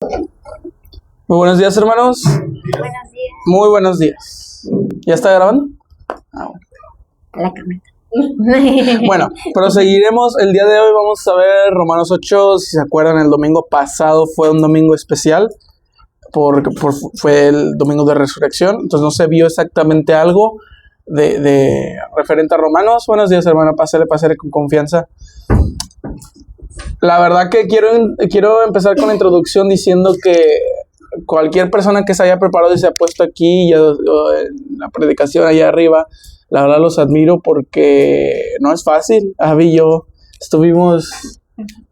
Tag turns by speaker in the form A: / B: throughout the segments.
A: Muy buenos días, hermanos.
B: Buenos días.
A: Muy buenos días. ¿Ya está grabando?
B: A la cámara.
A: Bueno, proseguiremos. El día de hoy vamos a ver Romanos 8. Si se acuerdan, el domingo pasado fue un domingo especial porque fue el domingo de resurrección. Entonces no se vio exactamente algo de referente a Romanos. Buenos días, hermano. Pásale con confianza. La verdad que quiero empezar con la introducción diciendo que cualquier persona que se haya preparado y se ha puesto aquí en la predicación allá arriba, la verdad los admiro porque no es fácil. Abby y yo estuvimos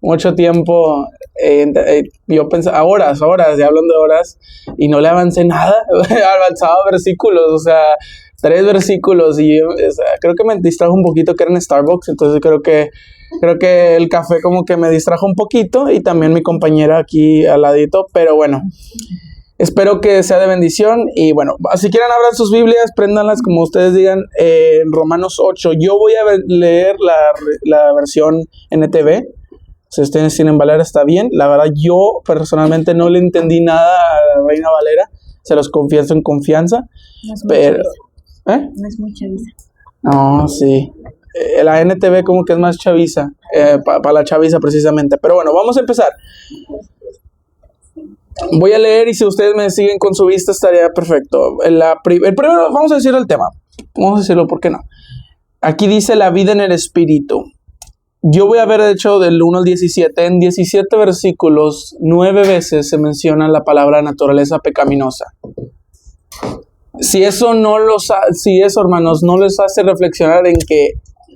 A: mucho tiempo, yo pensaba horas, ya hablando de horas, y no le avancé nada. Avanzaba versículos, o sea, 3 versículos, y creo que me distrajo un poquito que era en Starbucks. Entonces creo que el café como que me distrajo un poquito, y también mi compañera aquí al ladito, pero bueno, espero que sea de bendición. Y bueno, si quieren abran sus Biblias, préndanlas como ustedes digan, Romanos 8. Yo voy a leer la versión NTV. Si ustedes tienen Valera está bien. La verdad yo personalmente no le entendí nada a la Reina Valera, se los confieso en confianza.
B: No es
A: pero
B: chaviza. No es muy chaviza.
A: No, sí. La NTV como que es más chaviza, para la chaviza precisamente. Pero bueno, vamos a empezar. Voy a leer y si ustedes me siguen con su vista estaría perfecto. El primero, vamos a decir el tema. Vamos a decirlo, ¿por qué no? Aquí dice la vida en el espíritu. Yo voy a ver, de hecho, del 1 al 17. En 17 versículos, 9 veces se menciona la palabra naturaleza pecaminosa. Si eso, hermanos, no les hace reflexionar en que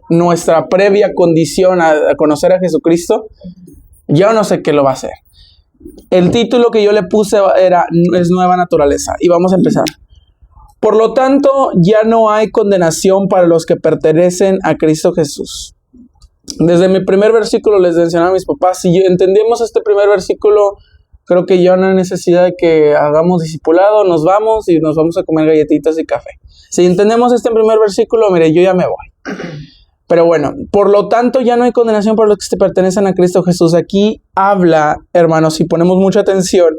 A: nuestra previa condición a conocer a Jesucristo, yo no sé qué lo va a hacer. El título que yo le puse es Nueva Naturaleza. Y vamos a empezar. Por lo tanto, ya no hay condenación para los que pertenecen a Cristo Jesús. Desde mi primer versículo les mencionaba a mis papás, si entendemos este primer versículo, creo que ya no hay necesidad de que hagamos discipulado, nos vamos a comer galletitas y café. Si entendemos este primer versículo, mire, yo ya me voy. Pero bueno, por lo tanto ya no hay condenación para los que pertenecen a Cristo Jesús. Aquí habla, hermanos, si ponemos mucha atención,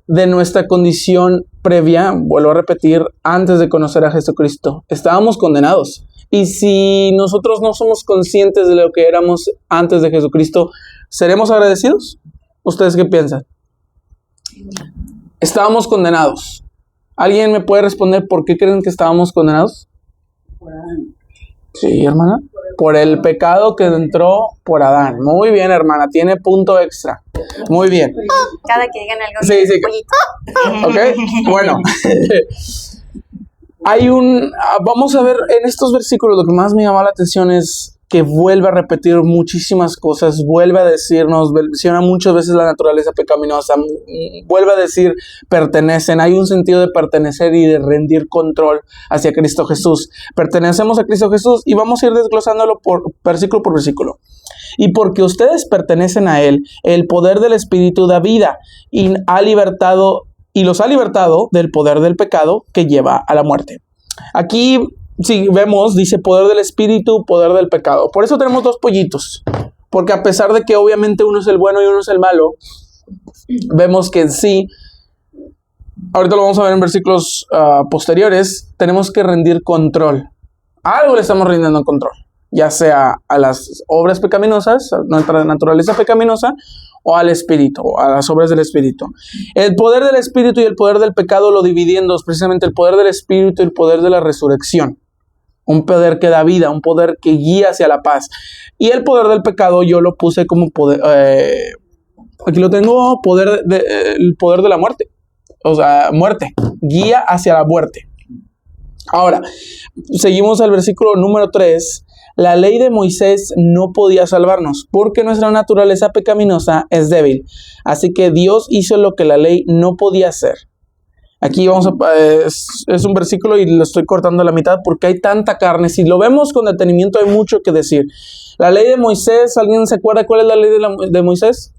A: de nuestra condición previa, vuelvo a repetir, antes de conocer a Jesucristo. Estábamos condenados. Y si nosotros no somos conscientes de lo que éramos antes de Jesucristo, ¿seremos agradecidos? ¿Ustedes qué piensan? Estábamos condenados. ¿Alguien me puede responder por qué creen que estábamos condenados?
C: Por Adán.
A: Sí, hermana. Por el pecado que entró por Adán. Muy bien, hermana. Tiene punto extra. Muy bien.
B: Cada que digan algo.
A: Sí. Ok, bueno. Vamos a ver en estos versículos, lo que más me llama la atención es que vuelve a repetir muchísimas cosas, vuelve a decirnos, menciona muchas veces la naturaleza pecaminosa, vuelve a decir pertenecen, hay un sentido de pertenecer y de rendir control hacia Cristo Jesús. Pertenecemos a Cristo Jesús y vamos a ir desglosándolo por versículo. Y porque ustedes pertenecen a Él, el poder del Espíritu da vida y los ha libertado del poder del pecado que lleva a la muerte. Aquí, si vemos, dice poder del espíritu, poder del pecado. Por eso tenemos 2 pollitos. Porque a pesar de que obviamente uno es el bueno y uno es el malo, vemos que en sí, ahorita lo vamos a ver en versículos posteriores, tenemos que rendir control. A algo le estamos rindiendo control. Ya sea a las obras pecaminosas, a nuestra naturaleza pecaminosa, o al espíritu, a las obras del espíritu. El poder del espíritu y el poder del pecado lo dividí en 2, precisamente el poder del espíritu y el poder de la resurrección. Un poder que da vida, un poder que guía hacia la paz. Y el poder del pecado yo lo puse como poder, aquí lo tengo, el poder de la muerte. O sea, muerte, guía hacia la muerte. Ahora, seguimos al versículo número 3. La ley de Moisés no podía salvarnos porque nuestra naturaleza pecaminosa es débil. Así que Dios hizo lo que la ley no podía hacer. Aquí es un versículo y lo estoy cortando a la mitad porque hay tanta carne. Si lo vemos con detenimiento hay mucho que decir. La ley de Moisés, ¿alguien se acuerda cuál es la ley de Moisés?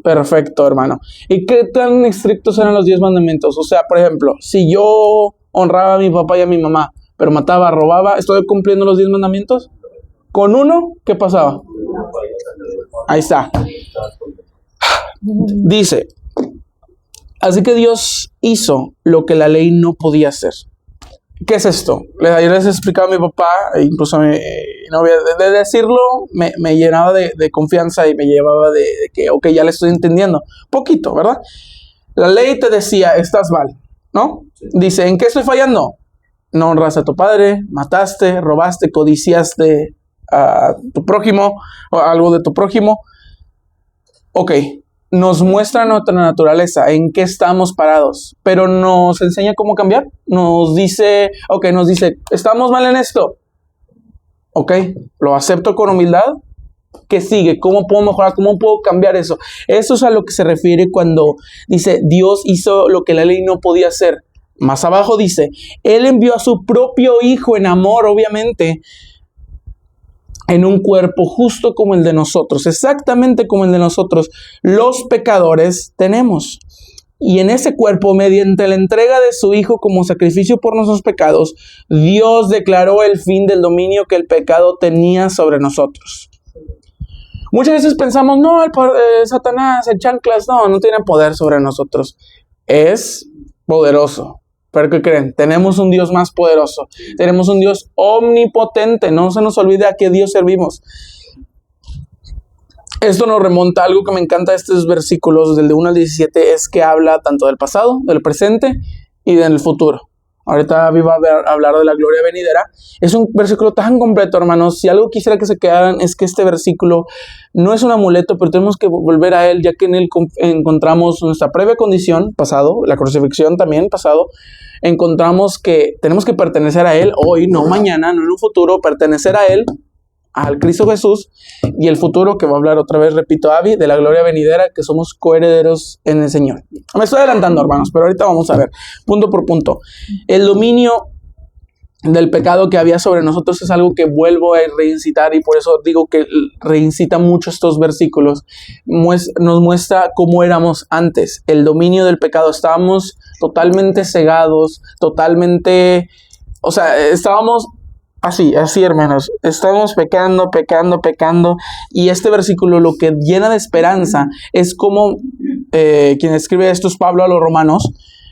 A: Perfecto, hermano. ¿Y qué tan estrictos eran los 10 mandamientos? O sea, por ejemplo, si yo honraba a mi papá y a mi mamá, pero mataba, robaba, ¿estoy cumpliendo los 10 mandamientos? Con uno, ¿qué pasaba? Ahí está. Dice, Así que Dios hizo lo que la ley no podía hacer. ¿Qué es esto? Ayer les explicaba a mi papá, incluso a mi novia, de decirlo me llenaba de confianza y me llevaba de que, ok, ya le estoy entendiendo. Poquito, ¿verdad? La ley te decía, estás mal, ¿no? Sí. Dice, ¿en qué estoy fallando? No honras a tu padre, mataste, robaste, codiciaste a tu prójimo o algo de tu prójimo. Ok, nos muestra nuestra naturaleza, en qué estamos parados, pero nos enseña cómo cambiar. Nos dice, estamos mal en esto. Ok, lo acepto con humildad. ¿Qué sigue? ¿Cómo puedo mejorar? ¿Cómo puedo cambiar eso? Eso es a lo que se refiere cuando dice, Dios hizo lo que la ley no podía hacer. Más abajo dice, Él envió a su propio Hijo en amor, obviamente, en un cuerpo justo como el de nosotros, exactamente como el de nosotros, los pecadores tenemos. Y en ese cuerpo, mediante la entrega de su Hijo como sacrificio por nuestros pecados, Dios declaró el fin del dominio que el pecado tenía sobre nosotros. Muchas veces pensamos, no, Satanás, el chanclas, no tiene poder sobre nosotros. Es poderoso. ¿Pero qué creen? Tenemos un Dios más poderoso. Tenemos un Dios omnipotente. No se nos olvide a qué Dios servimos. Esto nos remonta a algo que me encanta de estos versículos, del de 1 al 17, es que habla tanto del pasado, del presente y del futuro. Ahorita Avi va a hablar de la gloria venidera. Es un versículo tan completo, hermanos. Si algo quisiera que se quedaran es que este versículo no es un amuleto, pero tenemos que volver a él, ya que en él encontramos nuestra previa condición, pasado, la crucifixión también, pasado. Encontramos que tenemos que pertenecer a él hoy, no mañana, no en un futuro, pertenecer a él, al Cristo Jesús, y el futuro que va a hablar otra vez, repito, Avi, de la gloria venidera, que somos coherederos en el Señor. Me estoy adelantando, hermanos, pero ahorita vamos a ver, punto por punto. El dominio del pecado que había sobre nosotros es algo que vuelvo a reincitar, y por eso digo que reincita mucho estos versículos. Nos muestra cómo éramos antes, el dominio del pecado. Estábamos totalmente cegados, totalmente, estábamos así, hermanos, estamos pecando, y este versículo lo que llena de esperanza es como quien escribe esto es Pablo a los romanos,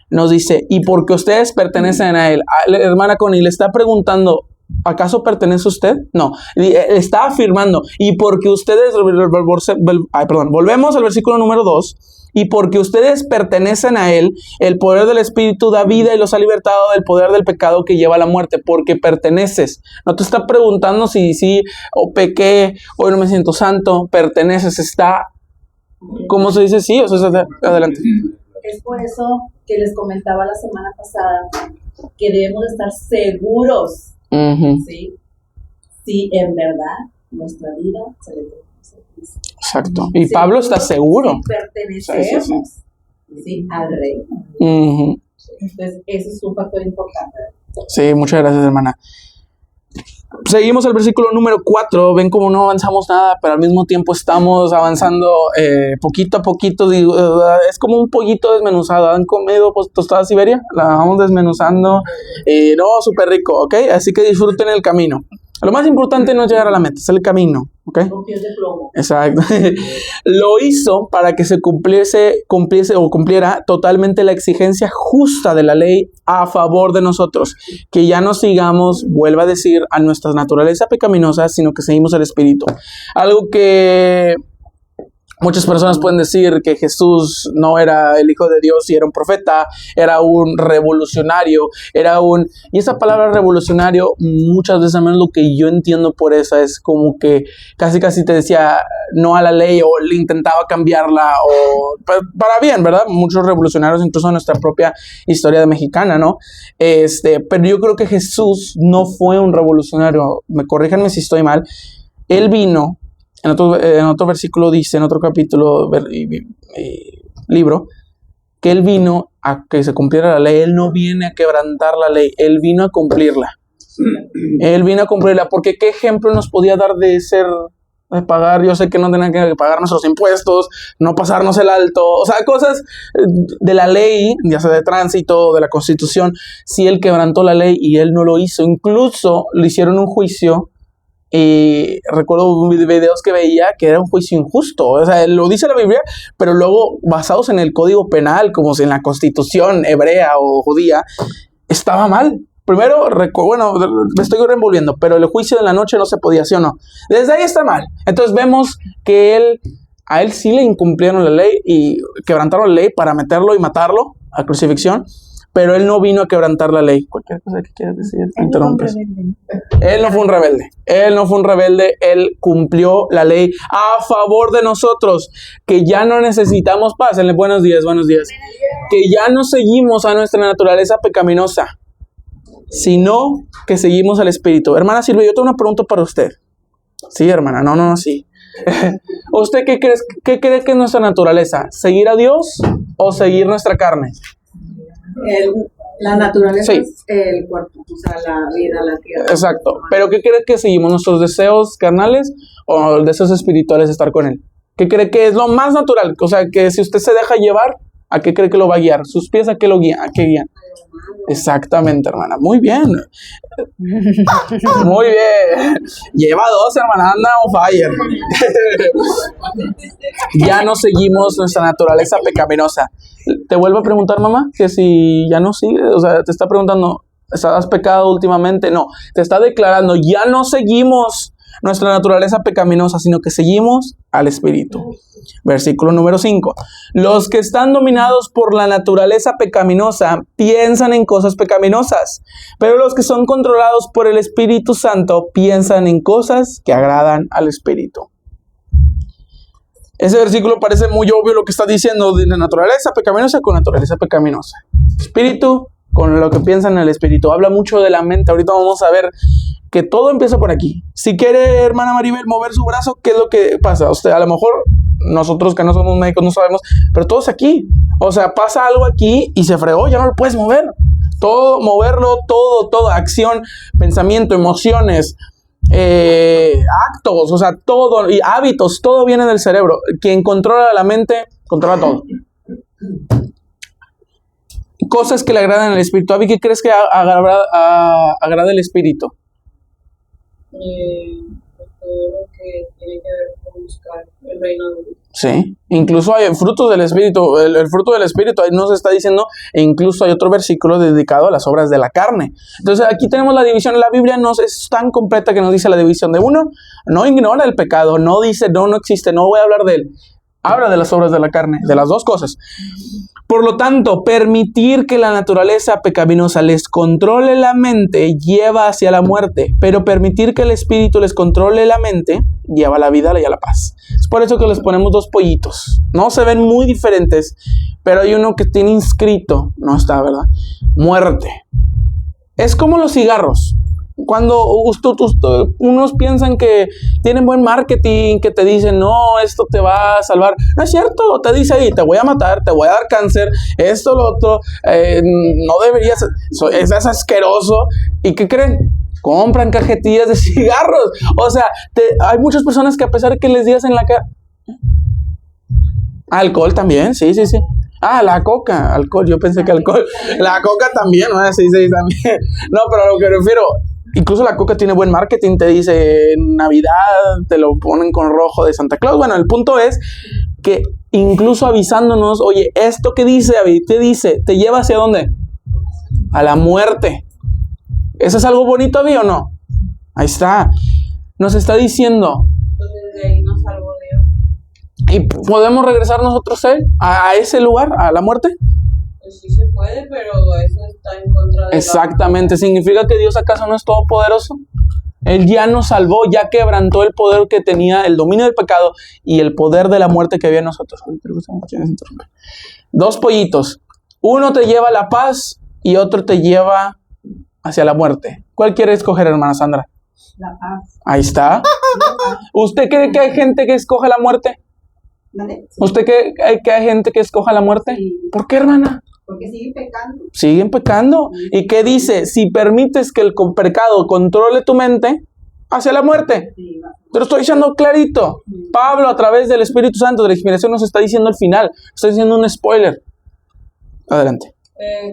A: nos dice, y porque ustedes pertenecen a él. La hermana Connie le está preguntando, ¿acaso pertenece usted? No, le está afirmando, y porque ustedes, volvemos al versículo número 2, y porque ustedes pertenecen a él, el poder del Espíritu da vida y los ha libertado del poder del pecado que lleva a la muerte, porque perteneces. No te está preguntando si pequé, hoy no me siento santo, perteneces, está, ¿cómo se dice? Sí, adelante.
C: Es por eso que les comentaba la semana pasada que debemos estar seguros, ¿sí? Si en verdad nuestra vida se le pertenece a Cristo.
A: Exacto. Y sí, Pablo está seguro.
C: Pertenecemos sí, al Rey. Entonces, eso es un factor importante.
A: Sí, muchas gracias, hermana. Seguimos el versículo número 4. Ven cómo no avanzamos nada, pero al mismo tiempo estamos avanzando poquito a poquito. Es como un pollito desmenuzado. ¿Han comido tostada Siberia? La vamos desmenuzando. No, súper rico, ¿ok? Así que disfruten el camino. Lo más importante no es llegar a la meta, es el camino, ¿ok?
C: Con pies de plomo.
A: Exacto. Lo hizo para que se cumpliera totalmente la exigencia justa de la ley a favor de nosotros. Que ya no sigamos, vuelva a decir, a nuestra naturaleza pecaminosa, sino que seguimos el Espíritu. Algo que muchas personas pueden decir que Jesús no era el Hijo de Dios y era un profeta, era un revolucionario, y esa palabra revolucionario muchas veces, al menos lo que yo entiendo por esa, es como que casi te decía no a la ley o le intentaba cambiarla, o para bien, ¿verdad? Muchos revolucionarios, incluso en nuestra propia historia mexicana, ¿no? Pero yo creo que Jesús no fue un revolucionario, me corríjanme si estoy mal. Él vino, en otro versículo dice, en otro capítulo, libro, que Él vino a que se cumpliera la ley. Él no viene a quebrantar la ley, Él vino a cumplirla. Él vino a cumplirla, porque ¿qué ejemplo nos podía dar de pagar? Yo sé que no tenían que pagar nuestros impuestos, no pasarnos el alto, cosas de la ley, ya sea de tránsito, de la Constitución. Si Él quebrantó la ley y Él no lo hizo, incluso le hicieron un juicio Y recuerdo videos que veía que era un juicio injusto. O sea, lo dice la Biblia, pero luego basados en el código penal, como si en la constitución hebrea o judía, estaba mal. Primero, bueno, me estoy revolviendo, pero el juicio de la noche no se podía, ¿sí o no? Desde ahí está mal. Entonces vemos que a él sí le incumplieron la ley y quebrantaron la ley para meterlo y matarlo a crucifixión. Pero él no vino a quebrantar la ley. Cualquier cosa que quieras decir, interrumpes. Él no fue un rebelde. Él no fue un rebelde. Él cumplió la ley a favor de nosotros. Que ya no necesitamos paz. Buenos días, buenos días. Que ya no seguimos a nuestra naturaleza pecaminosa, sino que seguimos al Espíritu. Hermana Silvia, yo tengo una pregunta para usted. Sí, hermana. No, sí. ¿Usted qué cree que es nuestra naturaleza? ¿Seguir a Dios o seguir nuestra carne?
C: La naturaleza
A: sí.
C: Es el cuerpo, o sea, la vida, la tierra.
A: Exacto. ¿Pero qué cree que seguimos? ¿Nuestros deseos carnales o los deseos espirituales de estar con Él? ¿Qué cree que es lo más natural? O sea, que si usted se deja llevar, ¿a qué cree que lo va a guiar? ¿Sus pies a qué lo guían? ¿A qué guían? Exactamente, hermana. Muy bien. Muy bien. Lleva 2, hermana. Anda on fire. Ya no seguimos nuestra naturaleza pecaminosa. Te vuelvo a preguntar, mamá, que si ya no sigue, o sea, te está preguntando, ¿has pecado últimamente? No, te está declarando, ya no seguimos nuestra naturaleza pecaminosa, sino que seguimos al Espíritu. Versículo número 5. Los que están dominados por la naturaleza pecaminosa piensan en cosas pecaminosas, pero los que son controlados por el Espíritu Santo piensan en cosas que agradan al Espíritu. Ese versículo parece muy obvio lo que está diciendo de la naturaleza pecaminosa con naturaleza pecaminosa. Espíritu con lo que piensa en el espíritu. Habla mucho de la mente. Ahorita vamos a ver que todo empieza por aquí. Si quiere, hermana Maribel, mover su brazo, ¿qué es lo que pasa? Usted, a lo mejor, nosotros que no somos médicos no sabemos, pero todo es aquí. O sea, pasa algo aquí y se fregó, ya no lo puedes mover. Todo, moverlo, todo, acción, pensamiento, emociones, actos, o sea, todo, y hábitos, todo viene del cerebro. Quien controla la mente, controla todo. Cosas que le agradan al espíritu. Abby, ¿qué crees que agrada el espíritu?
D: Todo lo que tiene que ver con buscar el reino de Dios.
A: Sí, incluso hay frutos del espíritu. El fruto del espíritu, ahí nos está diciendo, e incluso hay otro versículo dedicado a las obras de la carne. Entonces aquí tenemos la división. La Biblia es tan completa que nos dice la división de uno. No ignora el pecado, no dice no existe, no voy a hablar de él. Habla de las obras de la carne, de las dos cosas. Por lo tanto, permitir que la naturaleza pecaminosa les controle la mente lleva hacia la muerte, pero permitir que el espíritu les controle la mente lleva a la vida y a la paz. Es por eso que les ponemos 2 pollitos. No se ven muy diferentes, pero hay uno que tiene inscrito, no está, ¿verdad? Muerte. Es como los cigarros. Cuando unos piensan que tienen buen marketing, que te dicen, no, esto te va a salvar. No es cierto, te dice ahí, te voy a matar, te voy a dar cáncer, esto, lo otro, no deberías, es asqueroso. ¿Y qué creen? Compran cajetillas de cigarros. O sea, hay muchas personas que a pesar de que les digas en la cara... Alcohol también, sí. La coca, alcohol, yo pensé que alcohol. La coca también, ¿no? Sí, también. No, pero a lo que me refiero, incluso la coca tiene buen marketing, te dice en Navidad, te lo ponen con rojo de Santa Claus. Bueno, el punto es que incluso avisándonos, oye, esto que dice, te dice, ¿te lleva hacia dónde? A la muerte. ¿Eso es algo bonito, Abby, o no? Ahí está. Nos está diciendo.
D: Entonces de ahí nos salvó Dios.
A: ¿Y podemos regresar nosotros a ese lugar, a la muerte?
D: Pues sí se puede, pero eso está en contra de
A: Exactamente. ¿Significa que Dios acaso no es todopoderoso? Él ya nos salvó, ya quebrantó el poder que tenía, el dominio del pecado y el poder de la muerte que había en nosotros. 2 pollitos. Uno te lleva a la paz y otro te lleva hacia la muerte. ¿Cuál quiere escoger, hermana Sandra?
C: La paz.
A: Ahí está. ¿Usted cree que hay gente que escoge la muerte?
C: ¿Vale? Sí.
A: ¿Usted cree que hay gente que escoja la muerte?
C: Sí.
A: ¿Por qué, hermana?
C: Porque siguen pecando.
A: Siguen pecando. ¿Y qué dice? Si permites que el pecado controle tu mente, hacia la muerte.
C: Sí,
A: te lo estoy diciendo clarito. Pablo, a través del Espíritu Santo, de la inspiración, nos está diciendo el final. Estoy diciendo un spoiler. Adelante.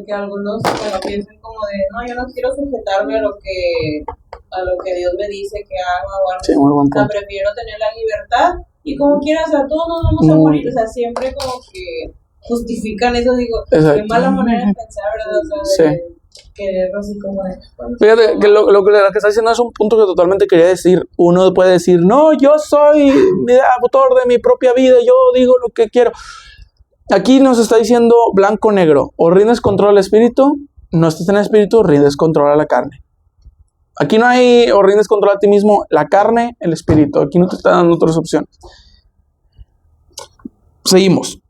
D: que algunos piensen como de, no, yo no quiero sujetarme a lo que a lo que Dios me dice que haga o algo.
A: Sí, muy buen punto.
D: Prefiero tener la libertad y como quieras, o sea, todos nos vamos a morir, o sea, siempre como que justifican eso, digo, qué mala manera de pensar, ¿verdad? O sea, de querer así como de... Bueno,
A: fíjate que lo que está diciendo es un punto que totalmente quería decir. Uno puede decir, no, yo soy autor de mi propia vida, yo digo lo que quiero. Aquí nos está diciendo blanco-negro, o rindes control al espíritu, no estás en el espíritu, rindes control a la carne. Aquí no hay o rindes control a ti mismo, la carne, el espíritu. Aquí no te está dando otras opciones. Seguimos.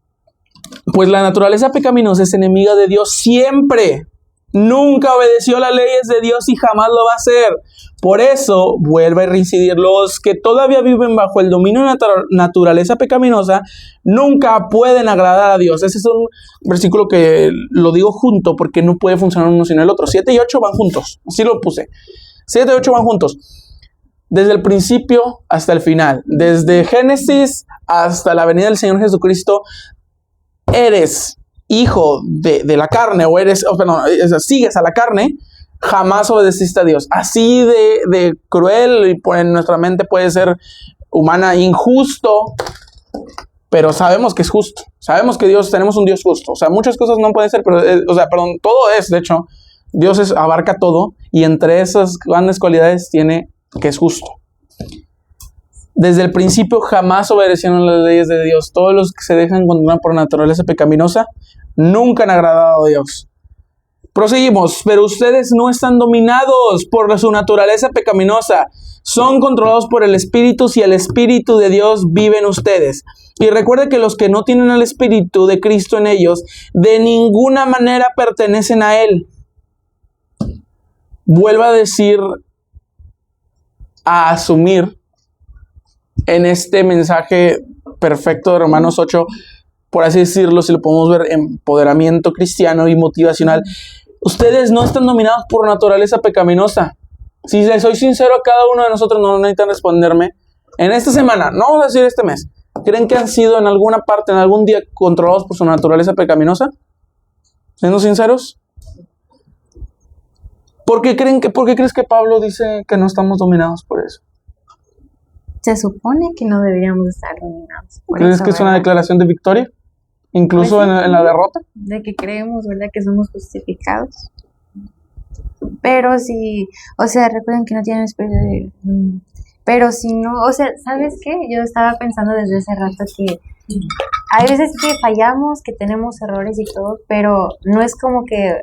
A: Pues la naturaleza pecaminosa es enemiga de Dios siempre. Nunca obedeció las leyes de Dios y jamás lo va a hacer. Por eso, vuelve a reincidir, los que todavía viven bajo el dominio de la naturaleza pecaminosa nunca pueden agradar a Dios. Ese es un versículo que lo digo junto porque no puede funcionar uno sin el otro. 7 y 8 van juntos, así lo puse. 7 y 8 van juntos. Desde el principio hasta el final. Desde Génesis hasta la venida del Señor Jesucristo, eres hijo de la carne, o sigues a la carne, jamás obedeciste a Dios. Así de cruel, y en nuestra mente puede ser humana, injusto, pero sabemos que es justo. Sabemos que tenemos un Dios justo. O sea, muchas cosas no pueden ser, pero, todo es, de hecho, Dios abarca todo, y entre esas grandes cualidades tiene que es justo. Desde el principio jamás obedecieron las leyes de Dios. Todos los que se dejan condenar por naturaleza pecaminosa nunca han agradado a Dios. Proseguimos. Pero ustedes no están dominados por su naturaleza pecaminosa. Son controlados por el Espíritu, si el Espíritu de Dios vive en ustedes. Y recuerde que los que no tienen el Espíritu de Cristo en ellos, de ninguna manera pertenecen a Él. Vuelvo a decir, a asumir en este mensaje perfecto de Romanos 8, por así decirlo, si lo podemos ver, empoderamiento cristiano y motivacional. Ustedes no están dominados por naturaleza pecaminosa. Si les soy sincero, a cada uno de nosotros, no necesitan responderme. En esta semana, no vamos a decir este mes, ¿creen que han sido en alguna parte, en algún día, controlados por su naturaleza pecaminosa? Siendo sinceros. ¿Por qué crees que Pablo dice que no estamos dominados por eso?
B: Se supone que no deberíamos estar dominados.
A: ¿Crees que es una declaración de victoria? Incluso
B: pues sí,
A: en la derrota.
B: De que creemos, ¿verdad? Que somos justificados. Pero si, recuerden que no tienen espíritu de... Pero si no, ¿sabes qué? Yo estaba pensando desde hace rato que hay veces que fallamos, que tenemos errores y todo, pero no es como que,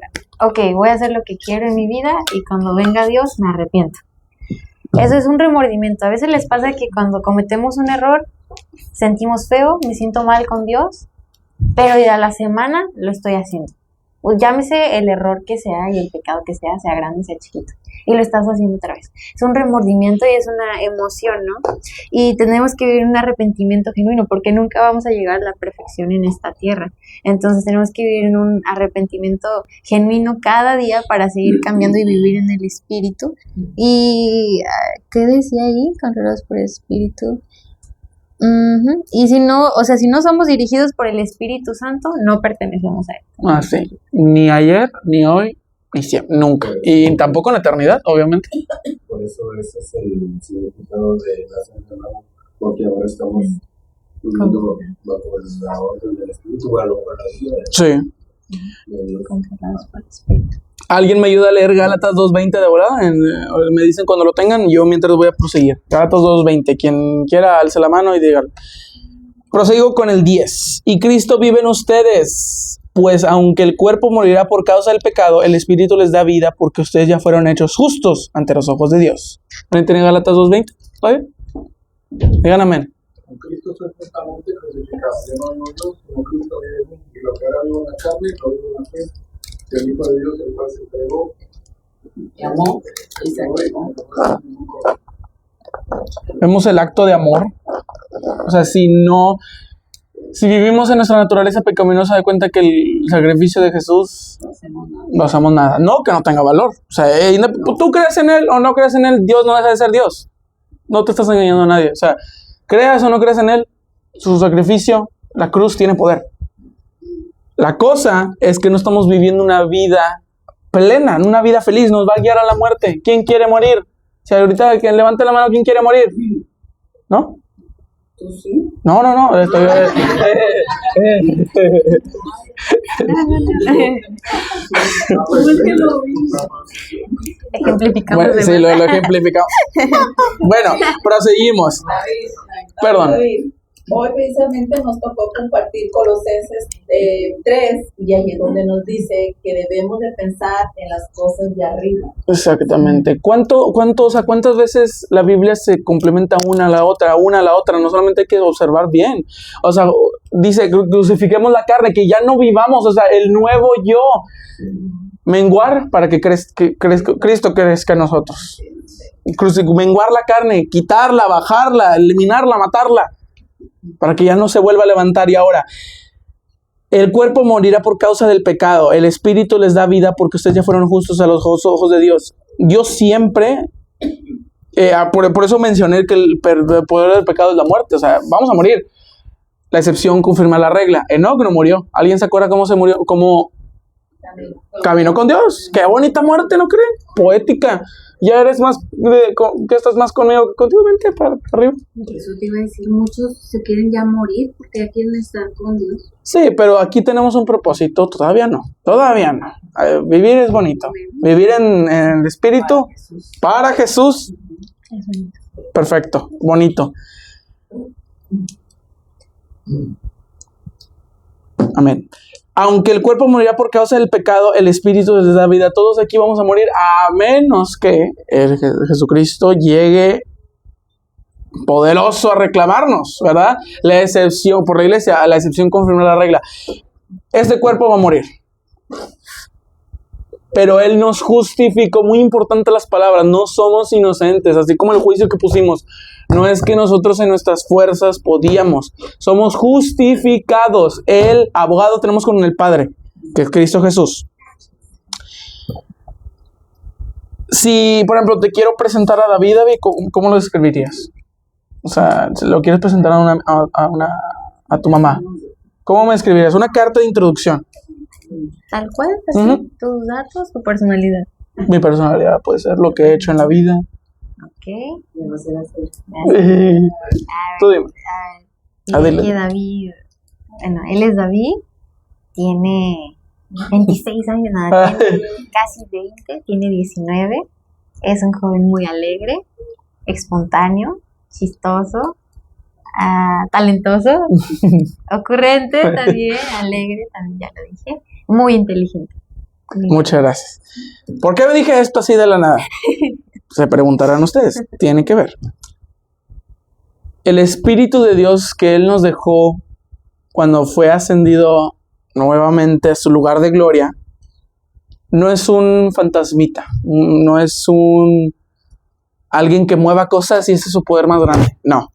B: voy a hacer lo que quiero en mi vida y cuando venga Dios me arrepiento. Eso es un remordimiento. A veces les pasa que cuando cometemos un error, sentimos feo, me siento mal con Dios, pero ya a la semana lo estoy haciendo. Pues llámese el error que sea y el pecado que sea grande, sea chiquito, y lo estás haciendo otra vez. Es un remordimiento y es una emoción, ¿no? Y tenemos que vivir un arrepentimiento genuino, porque nunca vamos a llegar a la perfección en esta tierra. Entonces tenemos que vivir en un arrepentimiento genuino cada día para seguir cambiando y vivir en el Espíritu. Y, ¿qué decía ahí? Controlados por el Espíritu. Y si no somos dirigidos por el Espíritu Santo, no pertenecemos a Él.
A: Sí. Ni ayer, ni hoy, ni siempre, nunca. Y tampoco en la eternidad, obviamente.
E: Por eso ese es el significado de la Santa Mano, porque ahora estamos viviendo bajo la orden del Espíritu, bajo la vida.
A: Sí.
B: Controlados por el Espíritu.
A: ¿Alguien me ayuda a leer Gálatas 2:20 de volada? Me dicen cuando lo tengan, yo mientras voy a proseguir. Gálatas 2:20, quien quiera alce la mano y dígalo. Prosigo con el 10. Y Cristo vive en ustedes, pues aunque el cuerpo morirá por causa del pecado, el Espíritu les da vida porque ustedes ya fueron hechos justos ante los ojos de Dios. ¿Alguien tiene Gálatas 2:20? ¿Está bien? Digan amén.
E: Con Cristo soy justamente crucificado. Yo no vivo yo, sino Cristo vive en mí. Y lo que ahora vivo en la carne, lo vivo en la fe. El Hijo de Dios, el cual se entregó,
C: Y amó y se entregó.
A: Vemos el acto de amor. O sea, si vivimos en nuestra naturaleza pecaminosa, de cuenta que el sacrificio de Jesús no hacemos nada. No que no tenga valor. O sea, tú crees en Él o no crees en Él, Dios no deja de ser Dios. No te estás engañando a nadie. O sea, creas o no creas en Él, su sacrificio, la cruz tiene poder. La cosa es que no estamos viviendo una vida plena, una vida feliz. Nos va a guiar a la muerte. ¿Quién quiere morir? Si ahorita que levante la mano, ¿quién quiere morir? ¿No?
C: ¿Tú sí?
A: No.
B: Ejemplificamos.
A: Bueno, sí, lo ejemplificamos. Bueno, proseguimos. Perdón.
C: Hoy precisamente nos tocó compartir Colosenses 3 y ahí es donde nos dice que debemos de pensar en las cosas de arriba.
A: Exactamente. ¿Cuántas veces la Biblia se complementa una a la otra? No solamente hay que observar bien. O sea, dice, crucifiquemos la carne, que ya no vivamos, o sea, el nuevo yo. Menguar para que Cristo crezca en nosotros. Menguar la carne, quitarla, bajarla, eliminarla, matarla, para que ya no se vuelva a levantar. Y ahora, el cuerpo morirá por causa del pecado, el espíritu les da vida porque ustedes ya fueron justos a los ojos de Dios. Dios siempre, por eso mencioné que el poder del pecado es la muerte, o sea, vamos a morir. La excepción confirma la regla. Enoc no murió. ¿Alguien se acuerda cómo se murió? ¿Cómo caminó con Dios? Qué bonita muerte, ¿no creen? Poética. Ya eres más, que estás más conmigo que contigo, vente para arriba.
B: Eso te iba a decir, muchos se quieren ya morir porque ya quieren estar con Dios.
A: Sí, pero aquí tenemos un propósito, todavía no. Vivir es bonito. Vivir en el espíritu para Jesús.
B: Es bonito.
A: Perfecto, bonito. Amén. Aunque el cuerpo morirá por causa del pecado, el espíritu les da vida. Todos aquí vamos a morir a menos que Jesucristo llegue poderoso a reclamarnos, ¿verdad? La excepción, por la iglesia, la excepción confirma la regla. Este cuerpo va a morir. Pero Él nos justificó, muy importante las palabras, no somos inocentes, así como el juicio que pusimos. No es que nosotros en nuestras fuerzas podíamos, somos justificados. El abogado tenemos con el Padre, que es Cristo Jesús. Si, por ejemplo, te quiero presentar a David, ¿cómo lo describirías? O sea, si lo quieres presentar a tu mamá, ¿cómo me escribirías? Una carta de introducción.
B: Tal cual, así, tus datos, tu personalidad.
A: Mi personalidad puede ser lo que he hecho en la vida.
B: Ok.
A: Tú dime.
B: Y David, bueno, él es David, tiene 26 años, tiene casi 20, tiene 19, es un joven muy alegre, espontáneo, chistoso, talentoso, ocurrente también, alegre, también ya lo dije, muy inteligente.
A: Muchas gracias. ¿Por qué me dije esto así de la nada? Se preguntarán ustedes, tiene que ver. El Espíritu de Dios que Él nos dejó cuando fue ascendido nuevamente a su lugar de gloria, no es un fantasmita, no es alguien que mueva cosas y ese es su poder más grande, no.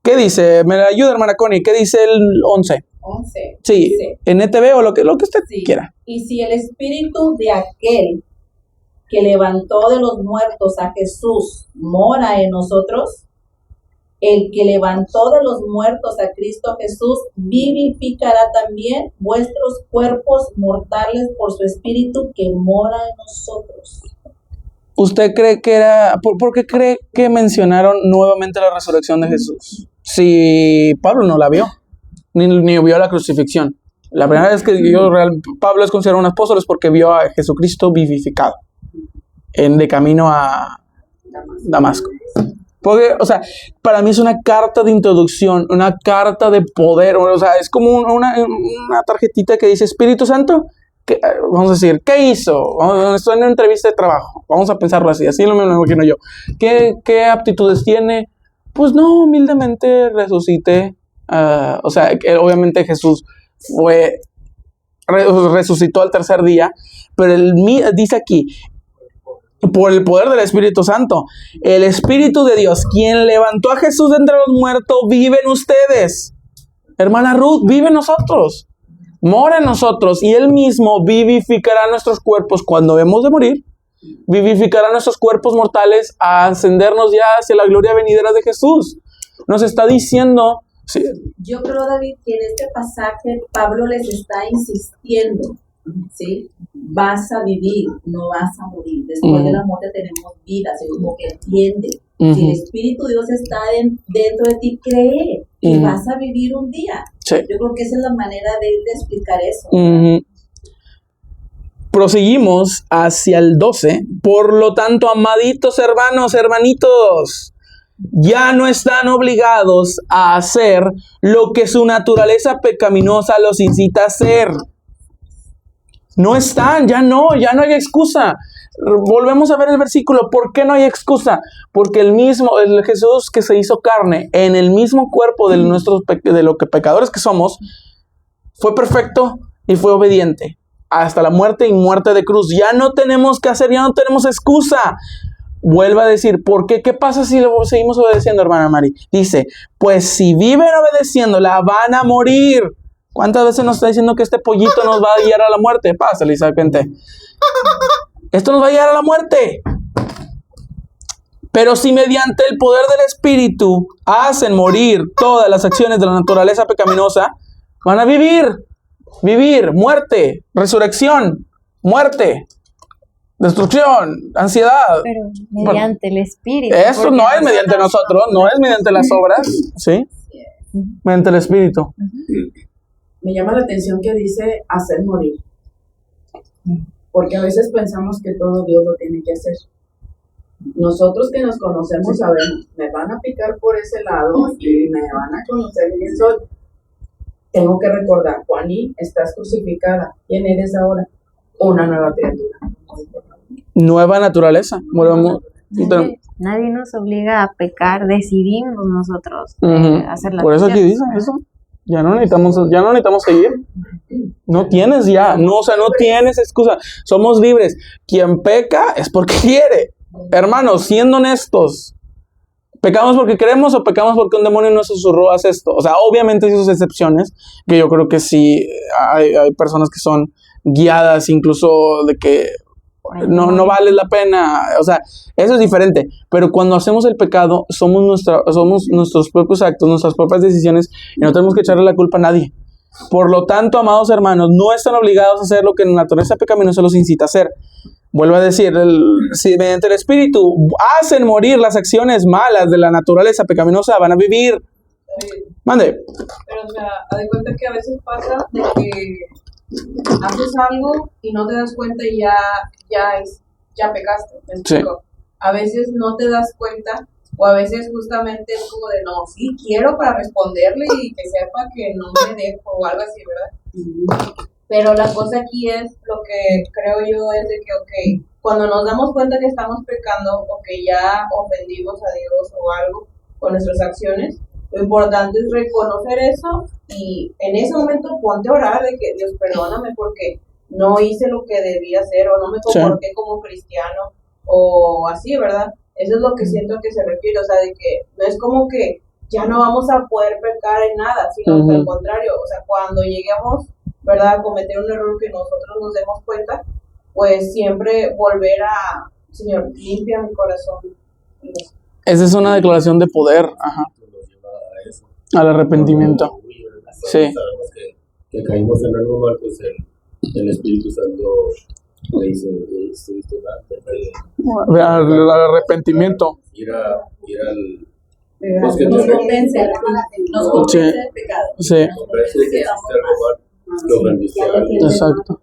A: ¿Qué dice? Me ayuda, hermana Connie, ¿qué dice el 11?
C: 11.
A: Sí,
C: dice,
A: en ETV o lo que usted quiera.
C: Y si el espíritu de aquel que levantó de los muertos a Jesús mora en nosotros, el que levantó de los muertos a Cristo Jesús vivificará también vuestros cuerpos mortales por su espíritu que mora en nosotros.
A: ¿Usted cree que por qué cree que mencionaron nuevamente la resurrección de Jesús? Si Pablo no la vio, ni vio la crucifixión. La primera vez que Pablo es considerado un apóstol es porque vio a Jesucristo vivificado de camino a Damasco. Porque, o sea, para mí es una carta de introducción, una carta de poder, o sea, es como una tarjetita que dice Espíritu Santo. Vamos a decir, ¿qué hizo? Estoy en una entrevista de trabajo, vamos a pensarlo así lo me imagino yo. ¿Qué aptitudes tiene? Pues no, humildemente resucité. O sea, obviamente Jesús resucitó al tercer día, pero dice aquí, por el poder del Espíritu Santo, el Espíritu de Dios, quien levantó a Jesús de entre los muertos, vive en ustedes. Hermana Ruth, vive en nosotros, mora en nosotros, y Él mismo vivificará nuestros cuerpos cuando hemos de morir, vivificará nuestros cuerpos mortales a ascendernos ya hacia la gloria venidera de Jesús. Nos está diciendo... Sí.
C: Yo creo, David, que en este pasaje Pablo les está insistiendo, ¿sí? vas a vivir, no vas a morir. Después de la muerte tenemos vida, así como que entiende. Si el Espíritu de Dios está dentro de ti, cree que vas a vivir un día.
A: Sí.
C: Yo creo que esa es la manera de explicar eso.
A: Proseguimos hacia el 12. Por lo tanto, amaditos hermanos, hermanitos, ya no están obligados a hacer lo que su naturaleza pecaminosa los incita a hacer. No están, ya no hay excusa. Volvemos a ver el versículo. ¿Por qué no hay excusa? Porque el Jesús que se hizo carne en el mismo cuerpo de lo que pecadores que somos, fue perfecto y fue obediente hasta la muerte y muerte de cruz. Ya no tenemos que hacer, ya no tenemos excusa. Vuelve a decir, ¿por qué? ¿Qué pasa si lo seguimos obedeciendo, hermana Mari? Dice, pues si viven obedeciéndola, van a morir. ¿Cuántas veces nos está diciendo que este pollito nos va a guiar a la muerte? Pásale, Isaac, vente. Esto nos va a guiar a la muerte. Pero si mediante el poder del Espíritu hacen morir todas las acciones de la naturaleza pecaminosa, van a vivir, muerte, resurrección, muerte, destrucción, ansiedad.
B: Pero mediante el Espíritu.
A: Eso no es mediante nosotros, no es mediante las obras, ¿sí? Mediante el Espíritu.
F: Me llama la atención que dice hacer morir. Porque a veces pensamos que todo Dios lo tiene que hacer. Nosotros que nos conocemos sabemos, me van a picar por ese lado y me van a conocer quién soy. Tengo que recordar, Juaní, estás crucificada. ¿Quién eres ahora? Una nueva criatura.
A: Nueva naturaleza.
B: Nadie nos obliga a pecar, decidimos nosotros hacer la
A: Por eso aquí dice eso. Ya no necesitamos seguir. No tienes no tienes excusa. Somos libres. Quien peca es porque quiere. Hermanos, siendo honestos, ¿pecamos porque queremos o pecamos porque un demonio nos susurró, haz esto? O sea, obviamente hay sus excepciones, que yo creo que sí hay personas que son guiadas incluso de que no vale la pena, o sea, eso es diferente. Pero cuando hacemos el pecado, somos nuestros propios actos, nuestras propias decisiones, y no tenemos que echarle la culpa a nadie. Por lo tanto, amados hermanos, no están obligados a hacer lo que la naturaleza pecaminosa los incita a hacer. Vuelvo a decir, si mediante el Espíritu hacen morir las acciones malas de la naturaleza pecaminosa, van a vivir. Mande.
D: Pero, o sea, haz de cuenta que a veces pasa de que haces algo y no te das cuenta y ya pecaste. ¿Me explico? Sí. A veces no te das cuenta, o a veces justamente es como de, no, sí quiero para responderle y que sepa que no me dejo o algo así, ¿verdad? Pero la cosa aquí es, lo que creo yo es de que, ok, cuando nos damos cuenta que estamos pecando o que ya ofendimos a Dios o algo con nuestras acciones, lo importante es reconocer eso y en ese momento ponte a orar de que Dios perdóname porque no hice lo que debía hacer o no me comporté como cristiano o así, ¿verdad? Eso es lo que siento que se refiere, o sea, de que no es como que ya no vamos a poder pecar en nada, sino que al contrario, o sea, cuando lleguemos, ¿verdad?, a cometer un error que nosotros nos demos cuenta, pues siempre volver a, Señor, limpia mi corazón.
A: Esa es una declaración de poder, al arrepentimiento. Sí.
E: Sabemos que caímos en algo mal, pues el Espíritu Santo le dice,
A: al arrepentimiento.
E: Ir al
C: nos convence del pecado.
A: Sí.
E: Convence de que hiciste algo mal, lo vendiste a alguien.
A: Exacto.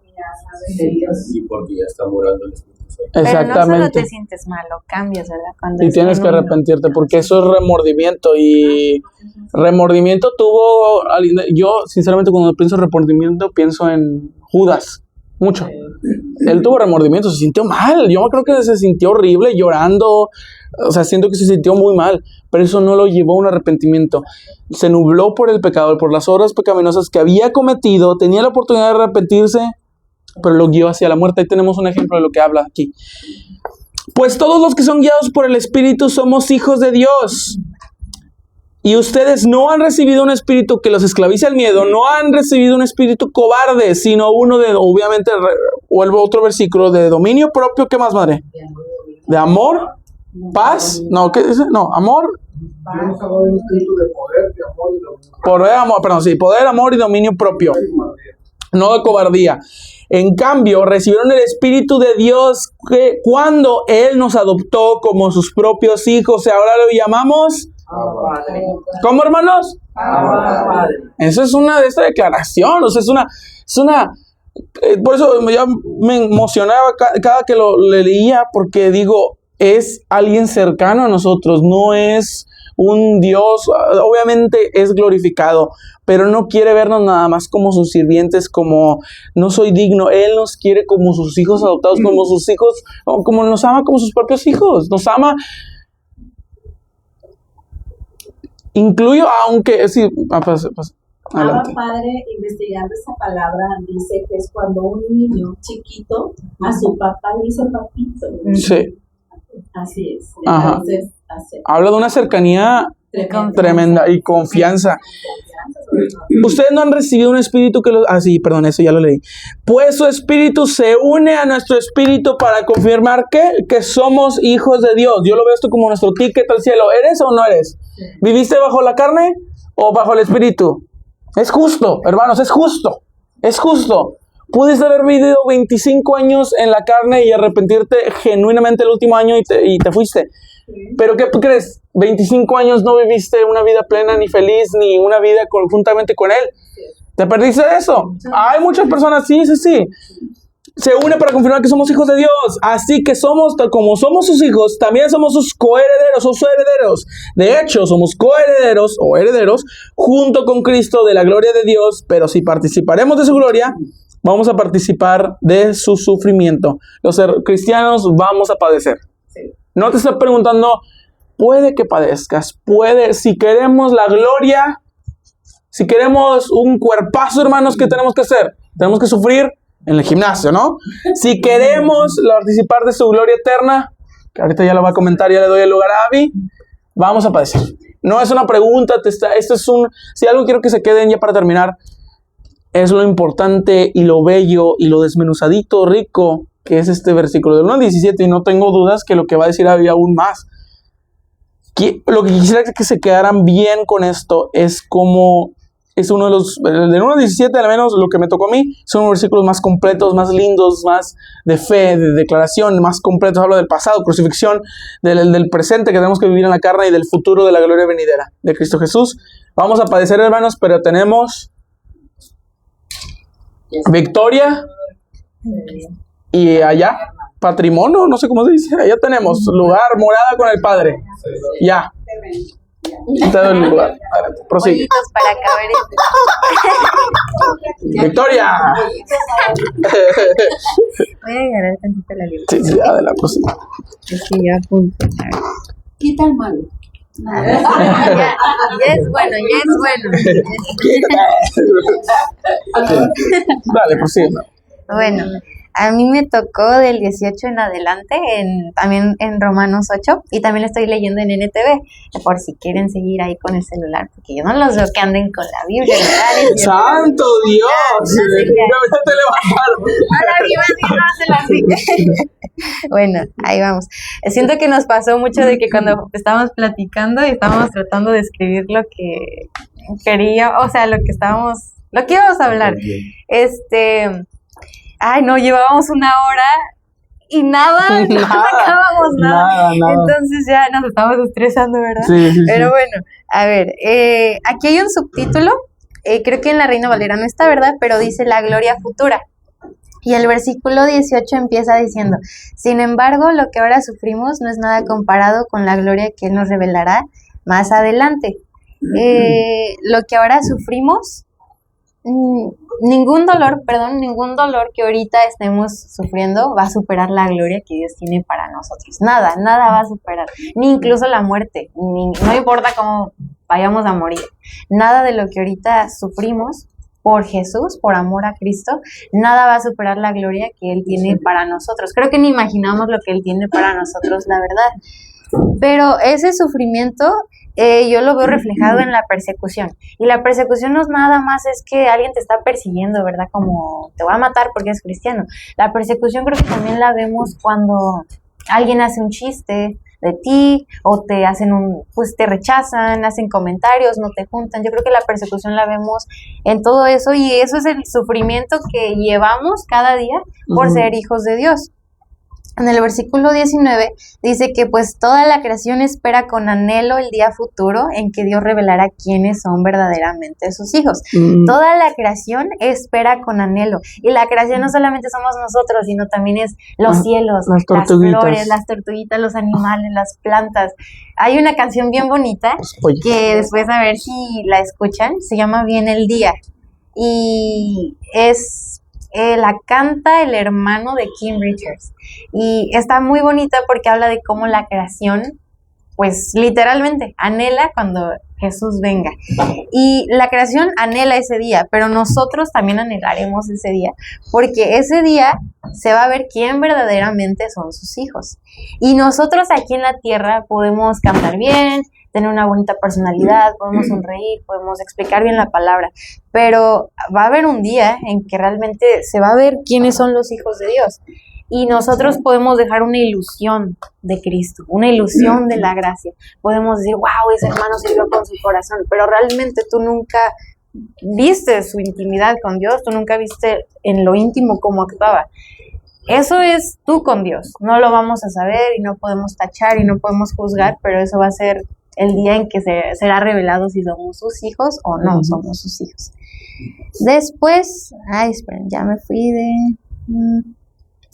E: Y porque ya está morando el Espíritu Santo.
A: Exactamente.
B: Pero no solo te sientes mal, lo cambias, ¿verdad?
A: Y tienes que arrepentirte, porque eso es remordimiento. Y remordimiento yo sinceramente cuando pienso en remordimiento pienso en Judas, mucho. Él tuvo remordimiento, se sintió mal. Yo creo que se sintió horrible, llorando. O sea, siento que se sintió muy mal, pero eso no lo llevó a un arrepentimiento. Se nubló por el pecado, por las obras pecaminosas que había cometido. Tenía la oportunidad de arrepentirse, pero lo guió hacia la muerte. Ahí tenemos un ejemplo de lo que habla aquí. Pues todos los que son guiados por el Espíritu somos hijos de Dios. Y ustedes no han recibido un espíritu que los esclavice al miedo, no han recibido un espíritu cobarde, sino uno de, obviamente, vuelvo a otro versículo, de dominio propio. ¿Qué más, madre? De amor, paz, no, ¿qué dice? No, amor.
E: Un espíritu de poder, de amor y dominio.
A: Poder, amor y dominio propio. no de cobardía. En cambio, recibieron el Espíritu de Dios que cuando Él nos adoptó como sus propios hijos, y ahora lo llamamos, ¿cómo, hermanos? Eso es una de esta declaración, o sea, es una por eso ya me emocionaba cada que lo leía, porque digo, es alguien cercano a nosotros, no es un Dios, obviamente es glorificado, pero no quiere vernos nada más como sus sirvientes, como no soy digno. Él nos quiere como sus hijos adoptados, como sus hijos, como nos ama como sus propios hijos, nos ama. Incluyo, aunque, sí,
C: Abba Padre, investigando esa palabra, dice que es cuando un niño chiquito a su papá le dice papito.
A: Sí.
C: Así es.
A: Ajá.
C: Entonces,
A: habla de una cercanía tremenda y confianza. Ustedes no han recibido un espíritu que los... sí, perdón, eso ya lo leí. Pues su espíritu se une a nuestro espíritu para confirmar que somos hijos de Dios. Yo lo veo esto como nuestro ticket al cielo. ¿Eres o no eres? ¿Viviste bajo la carne o bajo el espíritu? Es justo, hermanos, es justo. Es justo. Pudiste haber vivido 25 años en la carne y arrepentirte genuinamente el último año y te fuiste. Pero ¿qué crees? 25 años no viviste una vida plena, ni feliz, ni una vida conjuntamente con Él. ¿Te perdiste de eso? Hay muchas personas, sí. Se une para confirmar que somos hijos de Dios. Así que como somos sus hijos, también somos sus coherederos o sus herederos. De hecho, somos coherederos o herederos junto con Cristo de la gloria de Dios. Pero si participaremos de su gloria, vamos a participar de su sufrimiento. Los cristianos vamos a padecer. No te estoy preguntando, puede que padezcas, si queremos la gloria, si queremos un cuerpazo, hermanos, ¿qué tenemos que hacer? Tenemos que sufrir en el gimnasio, ¿no? Si queremos participar de su gloria eterna, que ahorita ya lo va a comentar, ya le doy el lugar a Abby, vamos a padecer. No es una pregunta, si algo quiero que se queden ya para terminar, es lo importante y lo bello y lo desmenuzadito, rico, que es este versículo del 1 al 17, y no tengo dudas que lo que va a decir Abby aún más. Lo que quisiera que se quedaran bien con esto es como es uno de los, del 1 al 17 al menos lo que me tocó a mí, son los versículos más completos, más lindos, más de fe, de declaración, más completos. Habla del pasado, crucifixión, del presente que tenemos que vivir en la carne y del futuro de la gloria venidera de Cristo Jesús. Vamos a padecer, hermanos, pero tenemos victoria y allá patrimonio, no sé cómo se dice, allá tenemos lugar, morada con el Padre. Ya. Te doy el lugar. Prosigue.
B: Pollitos para caber.
A: ¡Victoria!
B: Voy a agarrar tantito la libra.
A: Sí, adelante, prosigue.
B: Es que yo apunto.
F: ¿Qué tal malo?
B: Ya es bueno,
A: Dale, prosigue.
B: Bueno, a mí me tocó del 18 en adelante, también en Romanos 8, y también lo estoy leyendo en NTV, por si quieren seguir ahí con el celular, porque yo no los veo que anden con la Biblia.
A: ¡Santo Dios! No te levantaron.
B: Bueno, ahí vamos. Siento que nos pasó mucho de que cuando estábamos platicando y estábamos tratando de escribir lo que quería, o sea, lo que íbamos a hablar. No, llevábamos una hora y nada, no sacábamos nada. Entonces ya nos estábamos estresando, ¿verdad?
A: Sí.
B: Pero bueno, a ver, aquí hay un subtítulo, creo que en la Reina Valera no está, ¿verdad? Pero dice la gloria futura. Y el versículo 18 empieza diciendo: sin embargo, lo que ahora sufrimos no es nada comparado con la gloria que Él nos revelará más adelante. Lo que ahora sufrimos, ningún dolor que ahorita estemos sufriendo va a superar la gloria que Dios tiene para nosotros. Nada va a superar, ni incluso la muerte, no importa cómo vayamos a morir. Nada de lo que ahorita sufrimos por Jesús, por amor a Cristo, nada va a superar la gloria que Él tiene para nosotros. Creo que ni imaginamos lo que Él tiene para nosotros, la verdad. Pero ese sufrimiento yo lo veo reflejado en la persecución. Y la persecución no es nada más es que alguien te está persiguiendo, ¿verdad? Como te va a matar porque es cristiano. La persecución creo que también la vemos cuando alguien hace un chiste, de ti, o te hacen pues te rechazan, hacen comentarios, no te juntan. Yo creo que la persecución la vemos en todo eso, y eso es el sufrimiento que llevamos cada día por ser hijos de Dios. En el versículo 19 dice que pues toda la creación espera con anhelo el día futuro en que Dios revelará quiénes son verdaderamente sus hijos. Toda la creación espera con anhelo. Y la creación no solamente somos nosotros, sino también es los cielos, las flores, las tortuguitas, los animales, las plantas. Hay una canción bien bonita que después, a ver si la escuchan, se llama Viene el Día. Y la canta el hermano de Kim Richards, y está muy bonita porque habla de cómo la creación, pues literalmente anhela cuando Jesús venga, y la creación anhela ese día, pero nosotros también anhelaremos ese día, porque ese día se va a ver quién verdaderamente son sus hijos. Y nosotros aquí en la tierra podemos cantar bien, tener una bonita personalidad, podemos sonreír, podemos explicar bien la palabra, pero va a haber un día en que realmente se va a ver quiénes son los hijos de Dios, y nosotros podemos dejar una ilusión de Cristo, una ilusión de la gracia. Podemos decir, wow, ese hermano sirvió con su corazón, pero realmente tú nunca viste su intimidad con Dios, tú nunca viste en lo íntimo cómo actuaba. Eso es tú con Dios, no lo vamos a saber y no podemos tachar y no podemos juzgar, pero eso va a ser el día en que será revelado si somos sus hijos o no somos sus hijos. Después, esperen, ya me fui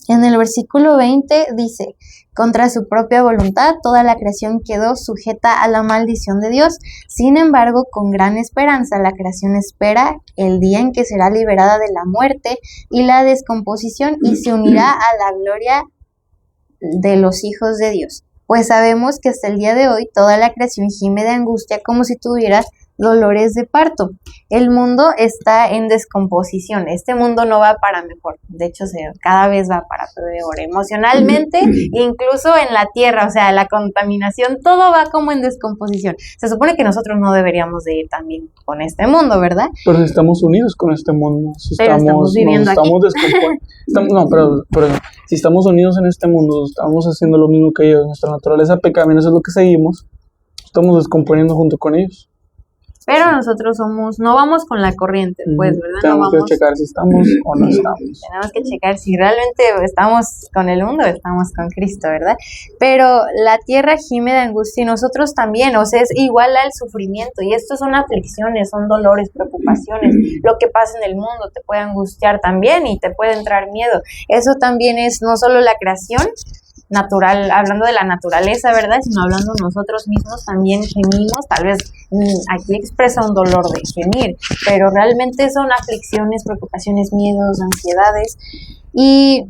B: en el versículo 20 dice, contra su propia voluntad toda la creación quedó sujeta a la maldición de Dios. Sin embargo, con gran esperanza la creación espera el día en que será liberada de la muerte y la descomposición y se unirá a la gloria de los hijos de Dios. Pues sabemos que hasta el día de hoy toda la creación gime de angustia como si tuviera dolores de parto. El mundo está en descomposición. Este mundo no va para mejor. De hecho, cada vez va para peor emocionalmente, incluso en la tierra. O sea, la contaminación, todo va como en descomposición. Se supone que nosotros no deberíamos de ir también con este mundo, ¿verdad?
A: Pero si estamos unidos con este mundo. Si
B: estamos viviendo aquí.
A: Pero si estamos unidos en este mundo, estamos haciendo lo mismo que ellos. Nuestra naturaleza pecaminosa es lo que seguimos. Estamos descomponiendo junto con ellos.
B: Pero nosotros no vamos con la corriente, pues, ¿verdad?
A: Tenemos que checar si estamos o no estamos.
B: Tenemos que checar si realmente estamos con el mundo o estamos con Cristo, ¿verdad? Pero la tierra gime de angustia y nosotros también, o sea, es igual al sufrimiento. Y esto son aflicciones, son dolores, preocupaciones. Lo que pasa en el mundo te puede angustiar también y te puede entrar miedo. Eso también es no solo la creación natural, hablando de la naturaleza, ¿verdad? Sino hablando nosotros mismos también gemimos, tal vez aquí expresa un dolor de gemir, pero realmente son aflicciones, preocupaciones, miedos, ansiedades. Y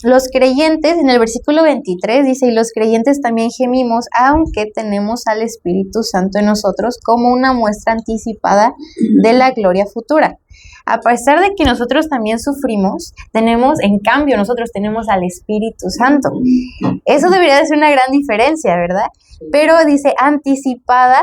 B: los creyentes, en el versículo 23 dice, y los creyentes también gemimos, aunque tenemos al Espíritu Santo en nosotros como una muestra anticipada de la gloria futura. A pesar de que nosotros también sufrimos, nosotros tenemos al Espíritu Santo. Eso debería de ser una gran diferencia, ¿verdad? Pero dice anticipada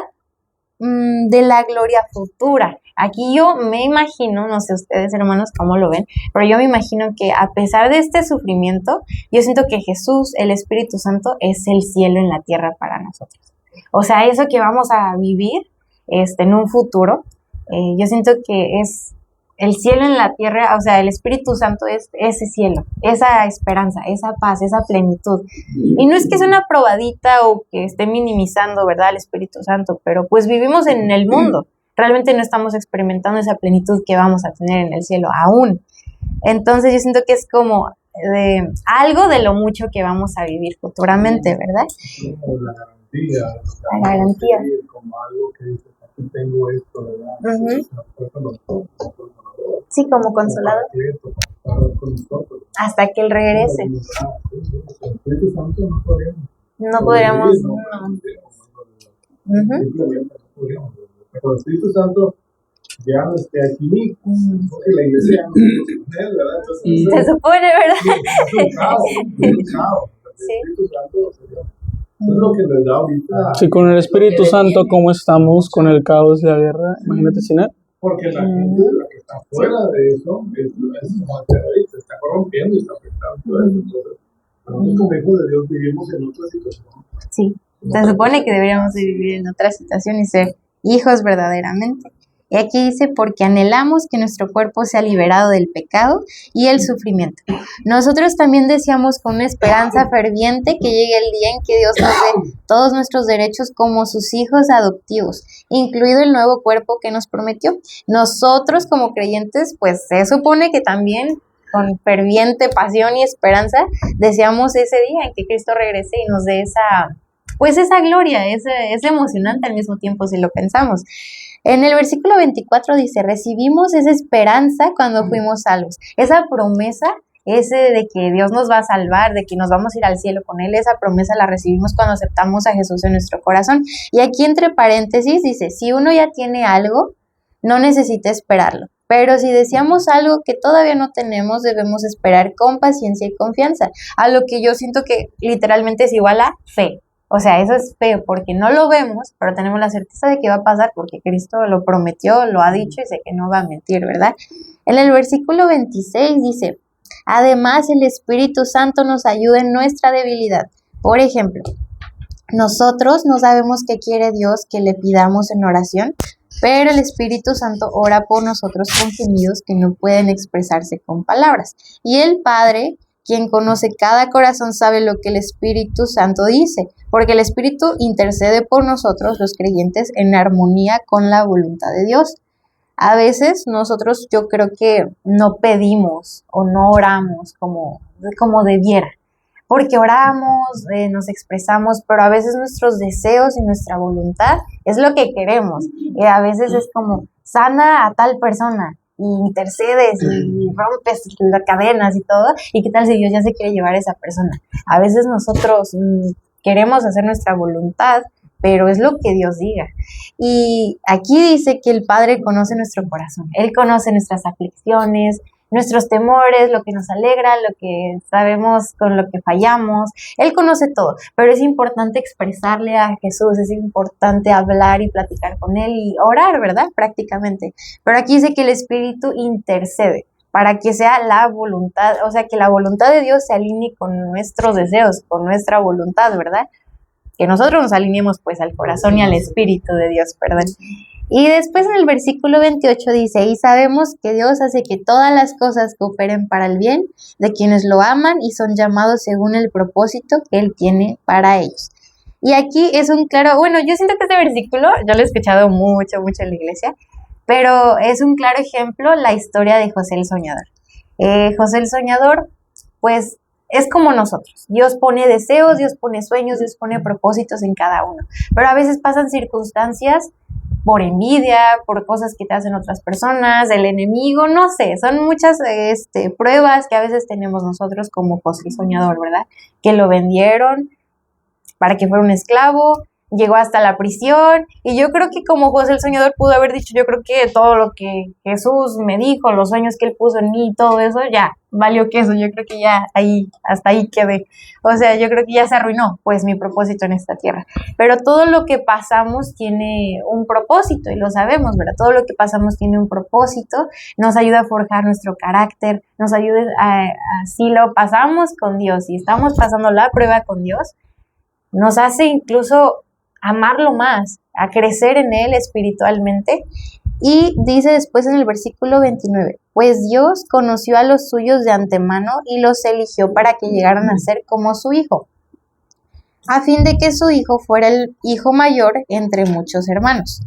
B: de la gloria futura. Aquí yo me imagino, no sé ustedes hermanos cómo lo ven, pero yo me imagino que a pesar de este sufrimiento, yo siento que Jesús, el Espíritu Santo, es el cielo en la tierra para nosotros. O sea, eso que vamos a vivir en un futuro, yo siento que es el cielo en la tierra, o sea, el Espíritu Santo es ese cielo, esa esperanza, esa paz, esa plenitud. Y no es que sea una probadita o que esté minimizando, ¿verdad?, el Espíritu Santo, pero pues vivimos en el mundo. Realmente no estamos experimentando esa plenitud que vamos a tener en el cielo aún. Entonces yo siento que es como algo de lo mucho que vamos a vivir futuramente, ¿verdad?
E: Como la garantía.
B: La garantía.
E: Como algo que dice, aquí tengo esto, ¿verdad?
B: Sí, como consolado. Hasta que Él regrese. No podríamos.
E: Simplemente no podríamos. Pero el Espíritu Santo ya no esté aquí, porque la iglesia no es él, ¿verdad? Entonces,
B: se supone, ¿verdad?
E: Es un caos. El Espíritu Santo sería. Eso es lo que les da ahorita.
A: Sí, con el Espíritu Santo, ¿cómo estamos con el caos de la guerra? Imagínate sin él.
E: Porque la gente la que está fuera de eso es como el terrorista, se está corrompiendo y está afectando todo eso. Entonces, nosotros como hijos de Dios vivimos en otra situación
B: Sí, se supone que deberíamos de vivir en otra situación y ser hijos verdaderamente. Y aquí dice, porque anhelamos que nuestro cuerpo sea liberado del pecado y el sufrimiento. Nosotros también deseamos con una esperanza ferviente que llegue el día en que Dios nos dé todos nuestros derechos como sus hijos adoptivos, incluido el nuevo cuerpo que nos prometió. Nosotros como creyentes, pues se supone que también con ferviente pasión y esperanza deseamos ese día en que Cristo regrese y nos dé esa gloria, es emocionante al mismo tiempo si lo pensamos. En el versículo 24 dice, recibimos esa esperanza cuando fuimos salvos. Esa promesa, ese de que Dios nos va a salvar, de que nos vamos a ir al cielo con Él, esa promesa la recibimos cuando aceptamos a Jesús en nuestro corazón. Y aquí entre paréntesis dice, si uno ya tiene algo, no necesita esperarlo. Pero si deseamos algo que todavía no tenemos, debemos esperar con paciencia y confianza. A lo que yo siento que literalmente es igual a fe. O sea, eso es feo porque no lo vemos, pero tenemos la certeza de que va a pasar porque Cristo lo prometió, lo ha dicho y sé que no va a mentir, ¿verdad? En el versículo 26 dice, además el Espíritu Santo nos ayuda en nuestra debilidad. Por ejemplo, nosotros no sabemos qué quiere Dios que le pidamos en oración, pero el Espíritu Santo ora por nosotros con gemidos que no pueden expresarse con palabras. Y el Padre, quien conoce cada corazón, sabe lo que el Espíritu Santo dice, porque el Espíritu intercede por nosotros, los creyentes, en armonía con la voluntad de Dios. A veces nosotros, yo creo que no pedimos o no oramos como debiera, porque oramos, nos expresamos, pero a veces nuestros deseos y nuestra voluntad es lo que queremos. A veces es como, sana a tal persona, y intercedes y rompes las cadenas y todo, y qué tal si Dios ya se quiere llevar a esa persona. A veces nosotros queremos hacer nuestra voluntad, pero es lo que Dios diga. Y aquí dice que el Padre conoce nuestro corazón, Él conoce nuestras aflicciones, nuestros temores, lo que nos alegra, lo que sabemos con lo que fallamos. Él conoce todo, pero es importante expresarle a Jesús, es importante hablar y platicar con Él y orar, ¿verdad? Prácticamente. Pero aquí dice que el Espíritu intercede para que sea la voluntad, o sea, que la voluntad de Dios se alinee con nuestros deseos, con nuestra voluntad, ¿verdad? Que nosotros nos alineemos pues al corazón y al Espíritu de Dios, perdón. Y después en el versículo 28 dice, y sabemos que Dios hace que todas las cosas cooperen para el bien de quienes lo aman y son llamados según el propósito que Él tiene para ellos. Y aquí es un claro, bueno, yo siento que este versículo, yo lo he escuchado mucho en la iglesia, pero es un claro ejemplo la historia de José el Soñador. José el Soñador, pues, es como nosotros. Dios pone deseos, Dios pone sueños, Dios pone propósitos en cada uno. Pero a veces pasan circunstancias por envidia, por cosas que te hacen otras personas, del enemigo, no sé, son muchas pruebas que a veces tenemos nosotros como José el Soñador, ¿verdad? Que lo vendieron para que fuera un esclavo, llegó hasta la prisión, y yo creo que como José el Soñador pudo haber dicho, yo creo que todo lo que Jesús me dijo, los sueños que Él puso en mí, todo eso, ya valió queso, yo creo que ya hasta ahí quedé, o sea, yo creo que ya se arruinó, pues, mi propósito en esta tierra, pero todo lo que pasamos tiene un propósito, y lo sabemos, ¿verdad? Todo lo que pasamos tiene un propósito, nos ayuda a forjar nuestro carácter, nos ayuda si lo pasamos con Dios, si estamos pasando la prueba con Dios, nos hace incluso amarlo más, a crecer en Él espiritualmente. Y dice después en el versículo 29, pues Dios conoció a los suyos de antemano y los eligió para que llegaran a ser como su hijo, a fin de que su hijo fuera el hijo mayor entre muchos hermanos.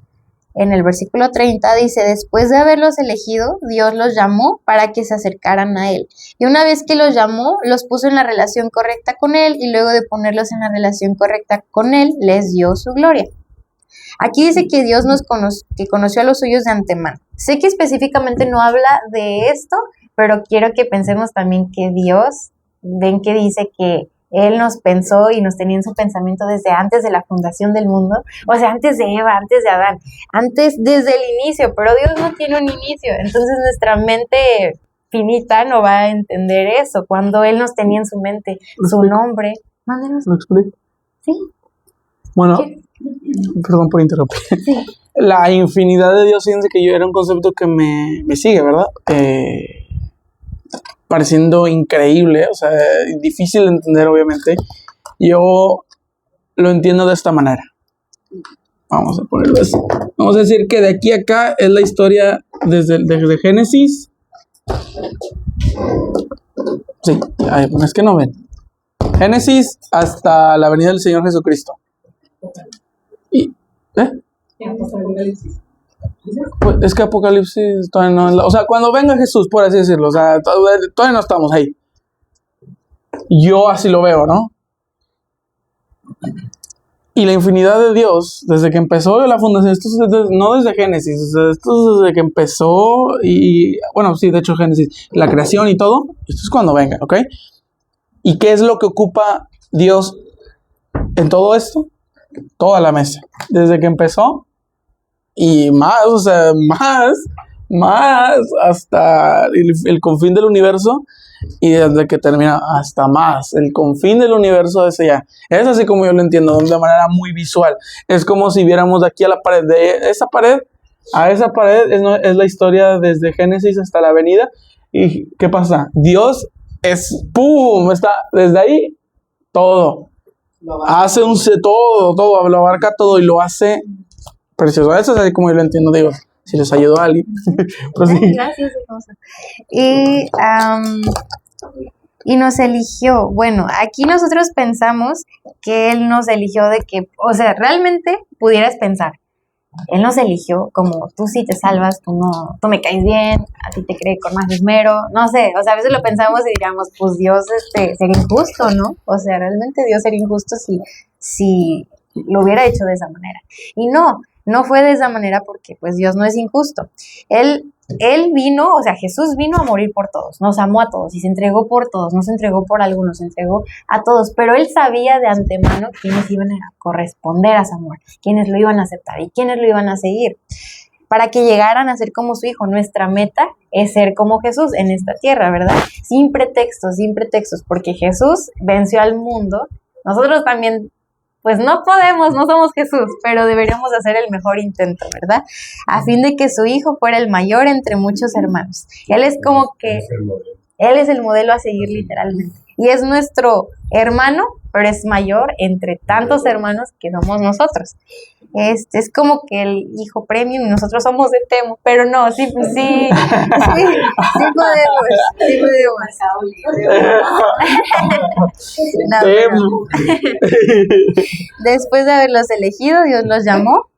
B: En el versículo 30 dice, después de haberlos elegido, Dios los llamó para que se acercaran a Él. Y una vez que los llamó, los puso en la relación correcta con Él, y luego de ponerlos en la relación correcta con Él, les dio su gloria. Aquí dice que Dios que conoció a los suyos de antemano. Sé que específicamente no habla de esto, pero quiero que pensemos también que Dios, ven que dice que Él nos pensó y nos tenía en su pensamiento desde antes de la fundación del mundo, o sea, antes de Eva, antes de Adán, desde el inicio, pero Dios no tiene un inicio, entonces nuestra mente finita no va a entender eso, cuando Él nos tenía en su mente, su nombre. Mándenos.
A: ¿Lo explico?
B: Sí.
A: Bueno,
B: ¿Qué?
A: Perdón por interrumpir.
B: Sí.
A: La infinidad de Dios, fíjense que yo era un concepto que me sigue, ¿verdad? Pareciendo increíble, o sea, difícil de entender, obviamente. Yo lo entiendo de esta manera. Vamos a ponerlo así. Vamos a decir que de aquí a acá es la historia desde Génesis. Sí, es que no ven. Génesis hasta la venida del Señor Jesucristo. Y, pues es que Apocalipsis todavía no, o sea, cuando venga Jesús, por así decirlo, o sea, todavía no estamos ahí. Yo así lo veo, ¿no? Y la infinidad de Dios, desde que empezó la fundación, esto es no desde Génesis, o sea, esto es desde que empezó, bueno, sí, de hecho Génesis, la creación y todo, esto es cuando venga, ¿ok? ¿Y qué es lo que ocupa Dios en todo esto? Toda la mesa, desde que empezó, y más, o sea, más, hasta el confín del universo, y desde que termina hasta más, el confín del universo ese ya. Es así como yo lo entiendo, de manera muy visual. Es como si viéramos de aquí a la pared, de esa pared a esa pared, es la historia desde Génesis hasta la venida. ¿Y qué pasa? Dios es, ¡pum!, está desde ahí, todo. Hace todo, lo abarca todo y lo hace precioso. Eso es así como yo lo entiendo, digo. Si les ayudó a alguien. Pues sí.
B: Gracias, hermosa. Y nos eligió. Bueno, aquí nosotros pensamos que Él nos eligió de que, o sea, realmente pudieras pensar, Él nos eligió como tú sí te salvas, tú me caes bien, a ti te cree con más esmero, no sé, o sea, a veces lo pensamos y diríamos, pues Dios sería injusto, ¿no? O sea, realmente Dios sería injusto si lo hubiera hecho de esa manera. Y no fue de esa manera porque pues Dios no es injusto. Él vino, o sea, Jesús vino a morir por todos, nos amó a todos y se entregó por todos, no se entregó por algunos, se entregó a todos, pero Él sabía de antemano quiénes iban a corresponder a su amor, quiénes lo iban a aceptar y quiénes lo iban a seguir, para que llegaran a ser como su Hijo. Nuestra meta es ser como Jesús en esta tierra, ¿verdad? Sin pretextos, porque Jesús venció al mundo. Nosotros también pues no somos Jesús, pero deberíamos hacer el mejor intento, ¿verdad? A fin de que su Hijo fuera el mayor entre muchos hermanos. Él es como que, Él es el modelo a seguir literalmente. Y es nuestro hermano, pero es mayor entre tantos hermanos que somos nosotros. Es como que el hijo premium y nosotros somos de Temo, pero no, sí podemos. No, después de haberlos elegido, Dios los llamó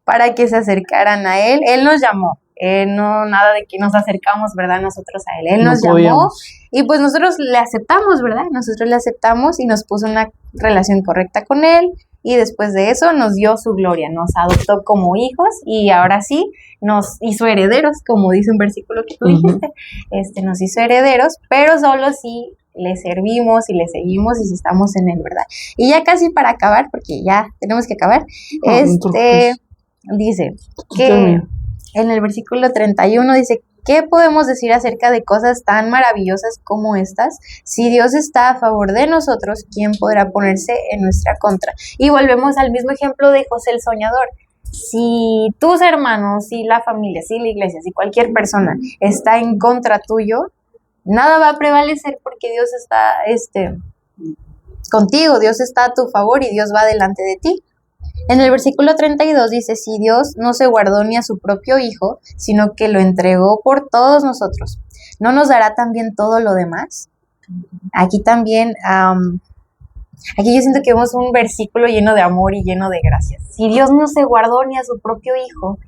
B: para que se acercaran a Él. Él nos llamó. No nada de que nos acercamos, ¿verdad? Nosotros a Él. Él nos llamó y pues nosotros le aceptamos, ¿verdad? Nosotros le aceptamos y nos puso una relación correcta con Él. Y después de eso nos dio su gloria, nos adoptó como hijos y ahora sí nos hizo herederos, como dice un versículo que tú dijiste. Nos hizo herederos, pero solo si le servimos y le seguimos y si estamos en Él, ¿verdad? Y ya casi para acabar, porque ya tenemos que acabar, dice que en el versículo 31 dice, ¿qué podemos decir acerca de cosas tan maravillosas como estas? Si Dios está a favor de nosotros, ¿quién podrá ponerse en nuestra contra? Y volvemos al mismo ejemplo de José el soñador. Si tus hermanos, si la familia, si la iglesia, si cualquier persona está en contra tuyo, nada va a prevalecer porque Dios está contigo, Dios está a tu favor y Dios va delante de ti. En el versículo 32 dice, si Dios no se guardó ni a su propio Hijo, sino que lo entregó por todos nosotros, ¿no nos dará también todo lo demás? Aquí también, aquí yo siento que vemos un versículo lleno de amor y lleno de gracias. Si Dios no se guardó ni a su propio Hijo,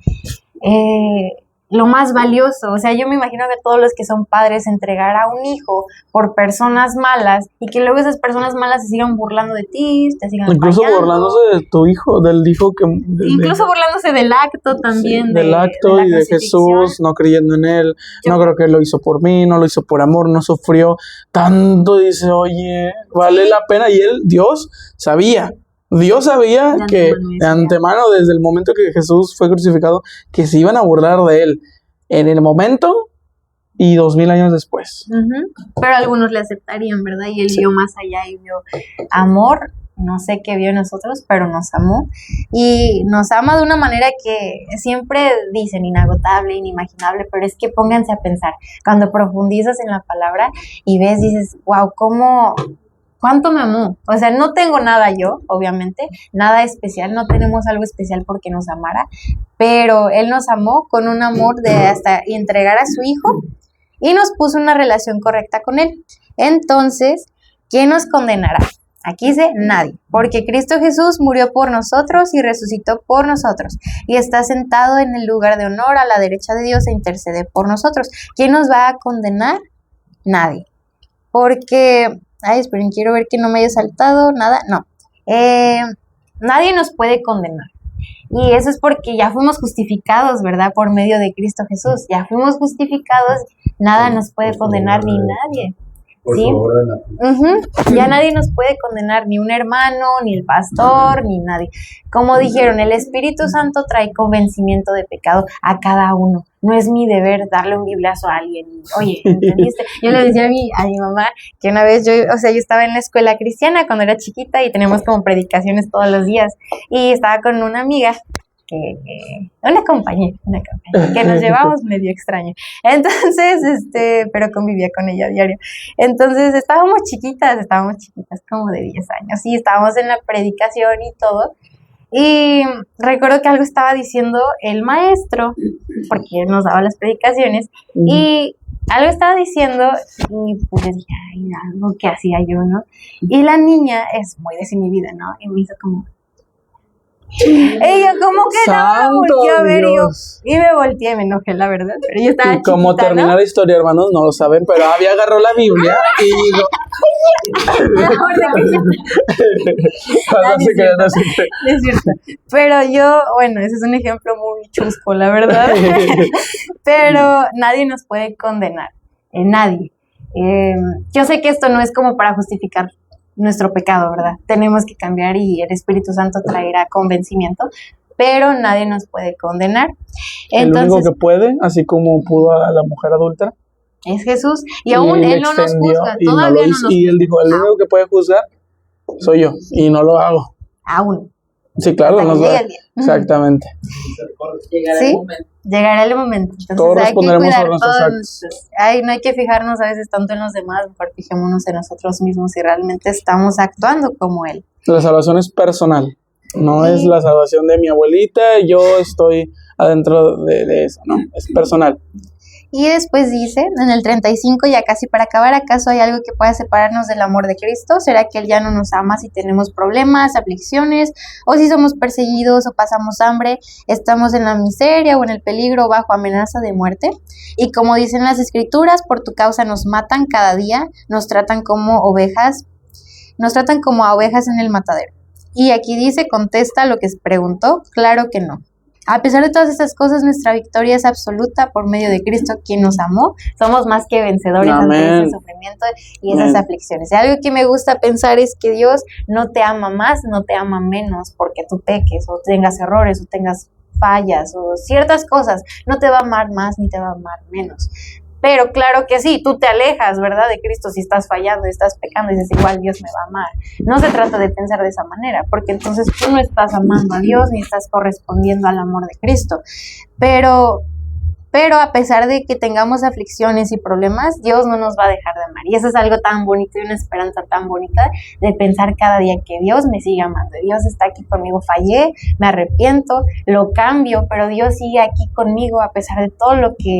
B: lo más valioso, o sea, yo me imagino que todos los que son padres entregar a un hijo por personas malas y que luego esas personas malas se sigan burlando de ti, te sigan
A: incluso fallando. Burlándose de tu hijo, del hijo que...
B: incluso burlándose del acto también.
A: Sí, del acto y de Jesús, no creyendo en Él, no creo que lo hizo por mí, no lo hizo por amor, no sufrió tanto, dice, oye, vale la pena, y Dios sabía que de antemano, desde el momento que Jesús fue crucificado, que se iban a burlar de Él en el momento y 2000 años después.
B: Pero algunos le aceptarían, ¿verdad? Y Él vio más allá y vio amor, no sé qué vio en nosotros, pero nos amó. Y nos ama de una manera que siempre dicen inagotable, inimaginable, pero es que pónganse a pensar, cuando profundizas en la palabra y ves, dices, wow, ¿Cuánto me amó? O sea, no tengo nada yo, obviamente, nada especial, no tenemos algo especial porque nos amara, pero Él nos amó con un amor de hasta entregar a su Hijo y nos puso una relación correcta con Él. Entonces, ¿quién nos condenará? Aquí dice nadie, porque Cristo Jesús murió por nosotros y resucitó por nosotros y está sentado en el lugar de honor a la derecha de Dios e intercede por nosotros. ¿Quién nos va a condenar? Nadie. Porque, esperen, quiero ver que no me haya saltado nada. No, nadie nos puede condenar. Y eso es porque ya fuimos justificados, ¿verdad? Por medio de Cristo Jesús. Ya fuimos justificados, nada nos puede condenar ni nadie. ¿Sí? Ya nadie nos puede condenar, ni un hermano, ni el pastor, ni nadie. Como dijeron, el Espíritu Santo trae convencimiento de pecado a cada uno. No es mi deber darle un biblazo a alguien. Oye, ¿entendiste? Yo le decía a mi mamá que una vez yo estaba en la escuela cristiana cuando era chiquita y teníamos como predicaciones todos los días. Y estaba con una amiga una compañera que nos llevábamos medio extraño. Entonces, pero convivía con ella a diario. Entonces, estábamos chiquitas como de 10 años, y estábamos en la predicación y todo. Y recuerdo que algo estaba diciendo el maestro, porque nos daba las predicaciones, y algo estaba diciendo, y pues dije, ay, algo que hacía yo, ¿no? Y la niña es muy desinhibida, ¿no? Y me hizo como... Ella como que no me volteó a ver y me volteé, me enojé, la verdad, pero yo estaba
A: y como
B: chiquita,
A: termina, ¿no? La historia, hermanos, no lo saben, pero Abby agarró la Biblia y dijo...
B: Es cierto, pero yo, bueno, ese es un ejemplo muy chusco, la verdad, pero nadie nos puede condenar, nadie. Yo sé que esto no es como para justificar nuestro pecado, ¿verdad? Tenemos que cambiar y el Espíritu Santo traerá convencimiento, pero nadie nos puede condenar. Entonces,
A: el único que puede, así como pudo a la mujer adúltera,
B: es Jesús, y aún Él no nos juzga, todavía no nos juzga.
A: Y Él dijo, el único que puede juzgar soy yo, y no lo hago.
B: Aún.
A: Sí, claro, nos va. Exactamente.
B: Llegará el momento. Entonces,
A: todos responderemos a nuestros actos.
B: No hay que fijarnos a veces tanto en los demás, mejor fijémonos en nosotros mismos si realmente estamos actuando como Él.
A: La salvación es personal, no es la salvación de mi abuelita, yo estoy adentro de eso, no, es personal.
B: Y después dice, en el 35, ya casi para acabar, ¿acaso hay algo que pueda separarnos del amor de Cristo? ¿Será que Él ya no nos ama si tenemos problemas, aflicciones, o si somos perseguidos o pasamos hambre, estamos en la miseria o en el peligro o bajo amenaza de muerte? Y como dicen las Escrituras, por tu causa nos matan cada día, nos tratan como a ovejas en el matadero. Y aquí dice, contesta lo que preguntó, claro que no. A pesar de todas estas cosas, nuestra victoria es absoluta por medio de Cristo, quien nos amó. Somos más que vencedores ante ese sufrimiento y esas aflicciones. Y algo que me gusta pensar es que Dios no te ama más, no te ama menos porque tú peques o tengas errores o tengas fallas o ciertas cosas. No te va a amar más ni te va a amar menos. Pero claro que sí, tú te alejas, ¿verdad?, de Cristo si estás fallando, estás pecando y dices, igual Dios me va a amar. No se trata de pensar de esa manera, porque entonces tú no estás amando a Dios ni estás correspondiendo al amor de Cristo. Pero a pesar de que tengamos aflicciones y problemas, Dios no nos va a dejar de amar. Y eso es algo tan bonito y una esperanza tan bonita de pensar cada día que Dios me sigue amando. Dios está aquí conmigo, fallé, me arrepiento, lo cambio, pero Dios sigue aquí conmigo a pesar de todo lo que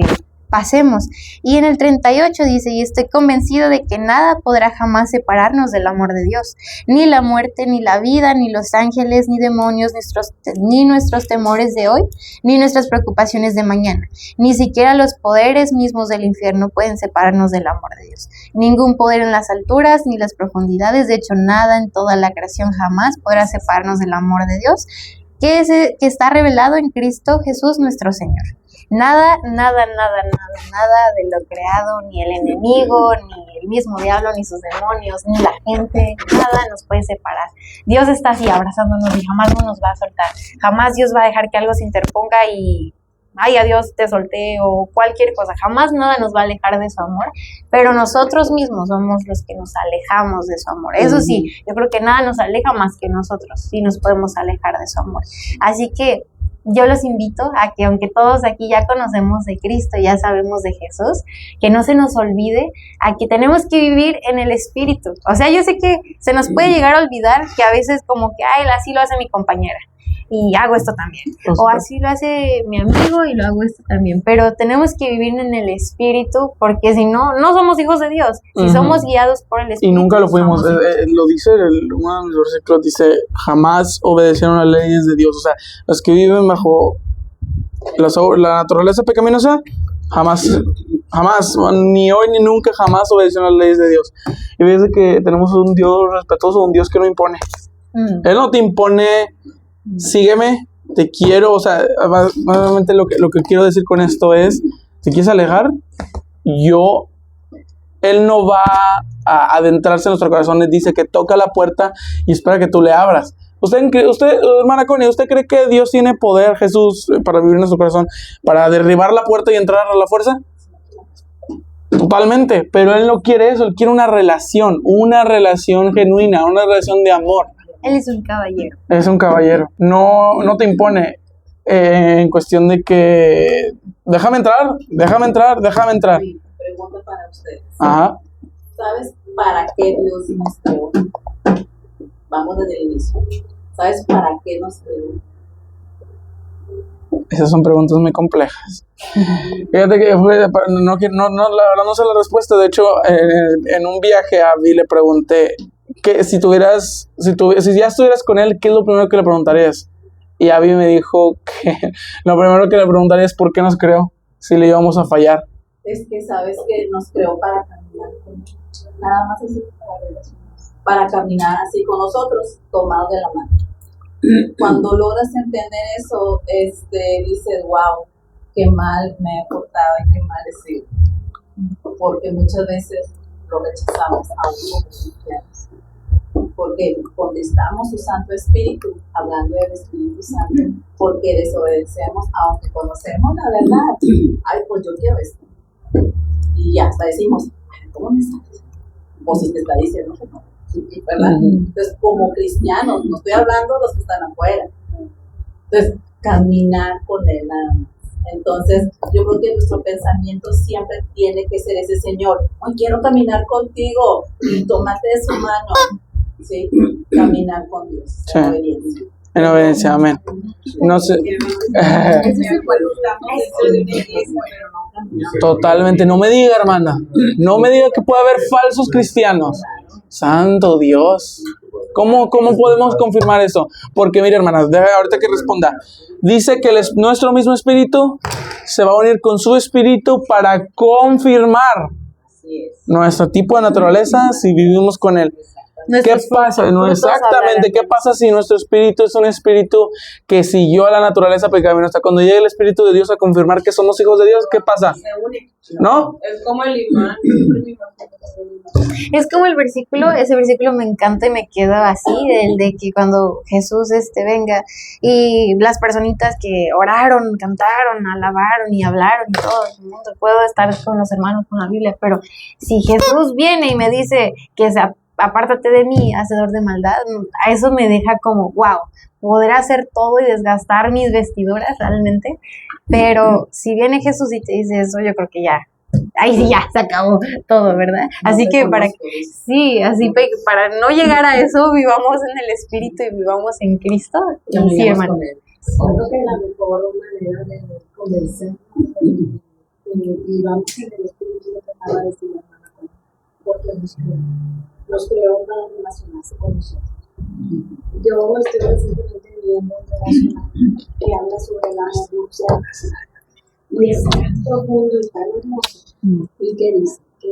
B: pasemos. Y en el 38 dice, y estoy convencido de que nada podrá jamás separarnos del amor de Dios, ni la muerte, ni la vida, ni los ángeles, ni demonios, ni nuestros temores de hoy, ni nuestras preocupaciones de mañana, ni siquiera los poderes mismos del infierno pueden separarnos del amor de Dios. Ningún poder en las alturas, ni las profundidades, de hecho nada en toda la creación jamás podrá separarnos del amor de Dios, que está revelado en Cristo Jesús nuestro Señor. Nada de lo creado, ni el enemigo, ni el mismo diablo, ni sus demonios, ni la gente, nada nos puede separar. Dios está así abrazándonos y jamás nos va a soltar. Jamás Dios va a dejar que algo se interponga y, ay, adiós, te solté, o cualquier cosa. Jamás nada nos va a alejar de su amor, pero nosotros mismos somos los que nos alejamos de su amor. Eso sí, yo creo que nada nos aleja más que nosotros, sí nos podemos alejar de su amor. Así que yo los invito a que, aunque todos aquí ya conocemos de Cristo, ya sabemos de Jesús, que no se nos olvide a que tenemos que vivir en el Espíritu. O sea, yo sé que se nos puede llegar a olvidar que a veces como que, ay, así lo hace mi compañera y hago esto también, o así lo hace mi amigo y lo hago esto también, pero tenemos que vivir en el Espíritu, porque si no, no somos hijos de Dios, si somos guiados por el Espíritu.
A: Y nunca lo fuimos, lo dice, uno de los versículos dice, jamás obedecieron las leyes de Dios, o sea, los que viven bajo la naturaleza pecaminosa, jamás, ni hoy ni nunca, jamás obedecieron las leyes de Dios. Y ves que tenemos un Dios respetuoso, un Dios que no impone. Él no te impone, sígueme, te quiero, o sea, básicamente lo que quiero decir con esto es, si quieres alejar, Él no va a adentrarse en nuestro corazón, Él dice que toca la puerta y espera que tú le abras. Usted, hermana Connie, ¿usted cree que Dios tiene poder, Jesús, para vivir en nuestro corazón, para derribar la puerta y entrar a la fuerza? Totalmente, pero Él no quiere eso, Él quiere una relación genuina, una relación de amor.
B: Él es un caballero.
A: Es un caballero. No te impone en cuestión de que déjame entrar.
C: Sí, pregunta para ustedes.
A: Ajá.
C: ¿Sabes para qué Dios nos creó? Vamos desde el inicio. ¿Sabes para qué nos creó?
A: Esas son preguntas muy complejas. Fíjate que la verdad no sé la respuesta. De hecho, en un viaje a Abby le pregunté que si ya estuvieras con él, ¿qué es lo primero que le preguntarías? Y Abby me dijo que lo primero que le preguntaría es ¿por qué nos creó? Si le íbamos a fallar.
C: Es que sabes que nos creó para caminar con él. Nada más así, para caminar así con nosotros, tomados de la mano. Cuando logras entender eso, dices, wow, qué mal me he portado y qué mal he sido. Porque muchas veces lo rechazamos a uno como cristianos. Porque contestamos su Santo Espíritu, hablando del Espíritu Santo, porque desobedecemos, aunque conocemos la verdad. Ay, pues yo quiero esto. Y ya hasta decimos, ¿cómo me está diciendo? O si te está diciendo que no, ¿verdad? Entonces, como cristianos, no estoy hablando de los que están afuera. Entonces, caminar con Él nada más. Entonces, yo creo que nuestro pensamiento siempre tiene que ser ese Señor. Hoy quiero caminar contigo y tómate de su mano. Sí, caminar con Dios.
A: Sí. En obediencia, amén. No sé. Totalmente. No me diga, hermana. No me diga que puede haber falsos cristianos. Santo Dios. ¿Cómo podemos confirmar eso? Porque mire, hermana, ahorita que responda. Dice que nuestro mismo espíritu se va a unir con su espíritu para confirmar nuestro tipo de naturaleza si vivimos con Él. ¿Qué pasa? Exactamente, ¿qué pasa si nuestro espíritu es un espíritu que siguió a la naturaleza pecaminosa? Cuando llega el Espíritu de Dios a confirmar que somos hijos de Dios, ¿qué pasa? ¿No?
D: Es como el imán.
B: Es como ese versículo me encanta y me queda así, el de que cuando Jesús venga y las personitas que oraron, cantaron, alabaron y hablaron y todo el mundo, puedo estar con los hermanos con la Biblia, pero si Jesús viene y me dice que apártate de mí, hacedor de maldad, a eso me deja como, wow, poder hacer todo y desgastar mis vestiduras realmente, pero si viene Jesús y te dice eso, yo creo que ya, ahí sí ya, se acabó todo, ¿verdad? Así que para no llegar a eso, vivamos en el Espíritu y vivamos en Cristo, y sí, hermano.
G: Creo que la mejor manera de convencer y vamos en el Espíritu lo que acaba de decir la hermana, porque nos creó para relacionarse con nosotros. Yo estoy recientemente viendo un relacionado que habla sobre la renuncia y es tan profundo y tan hermoso y que dice que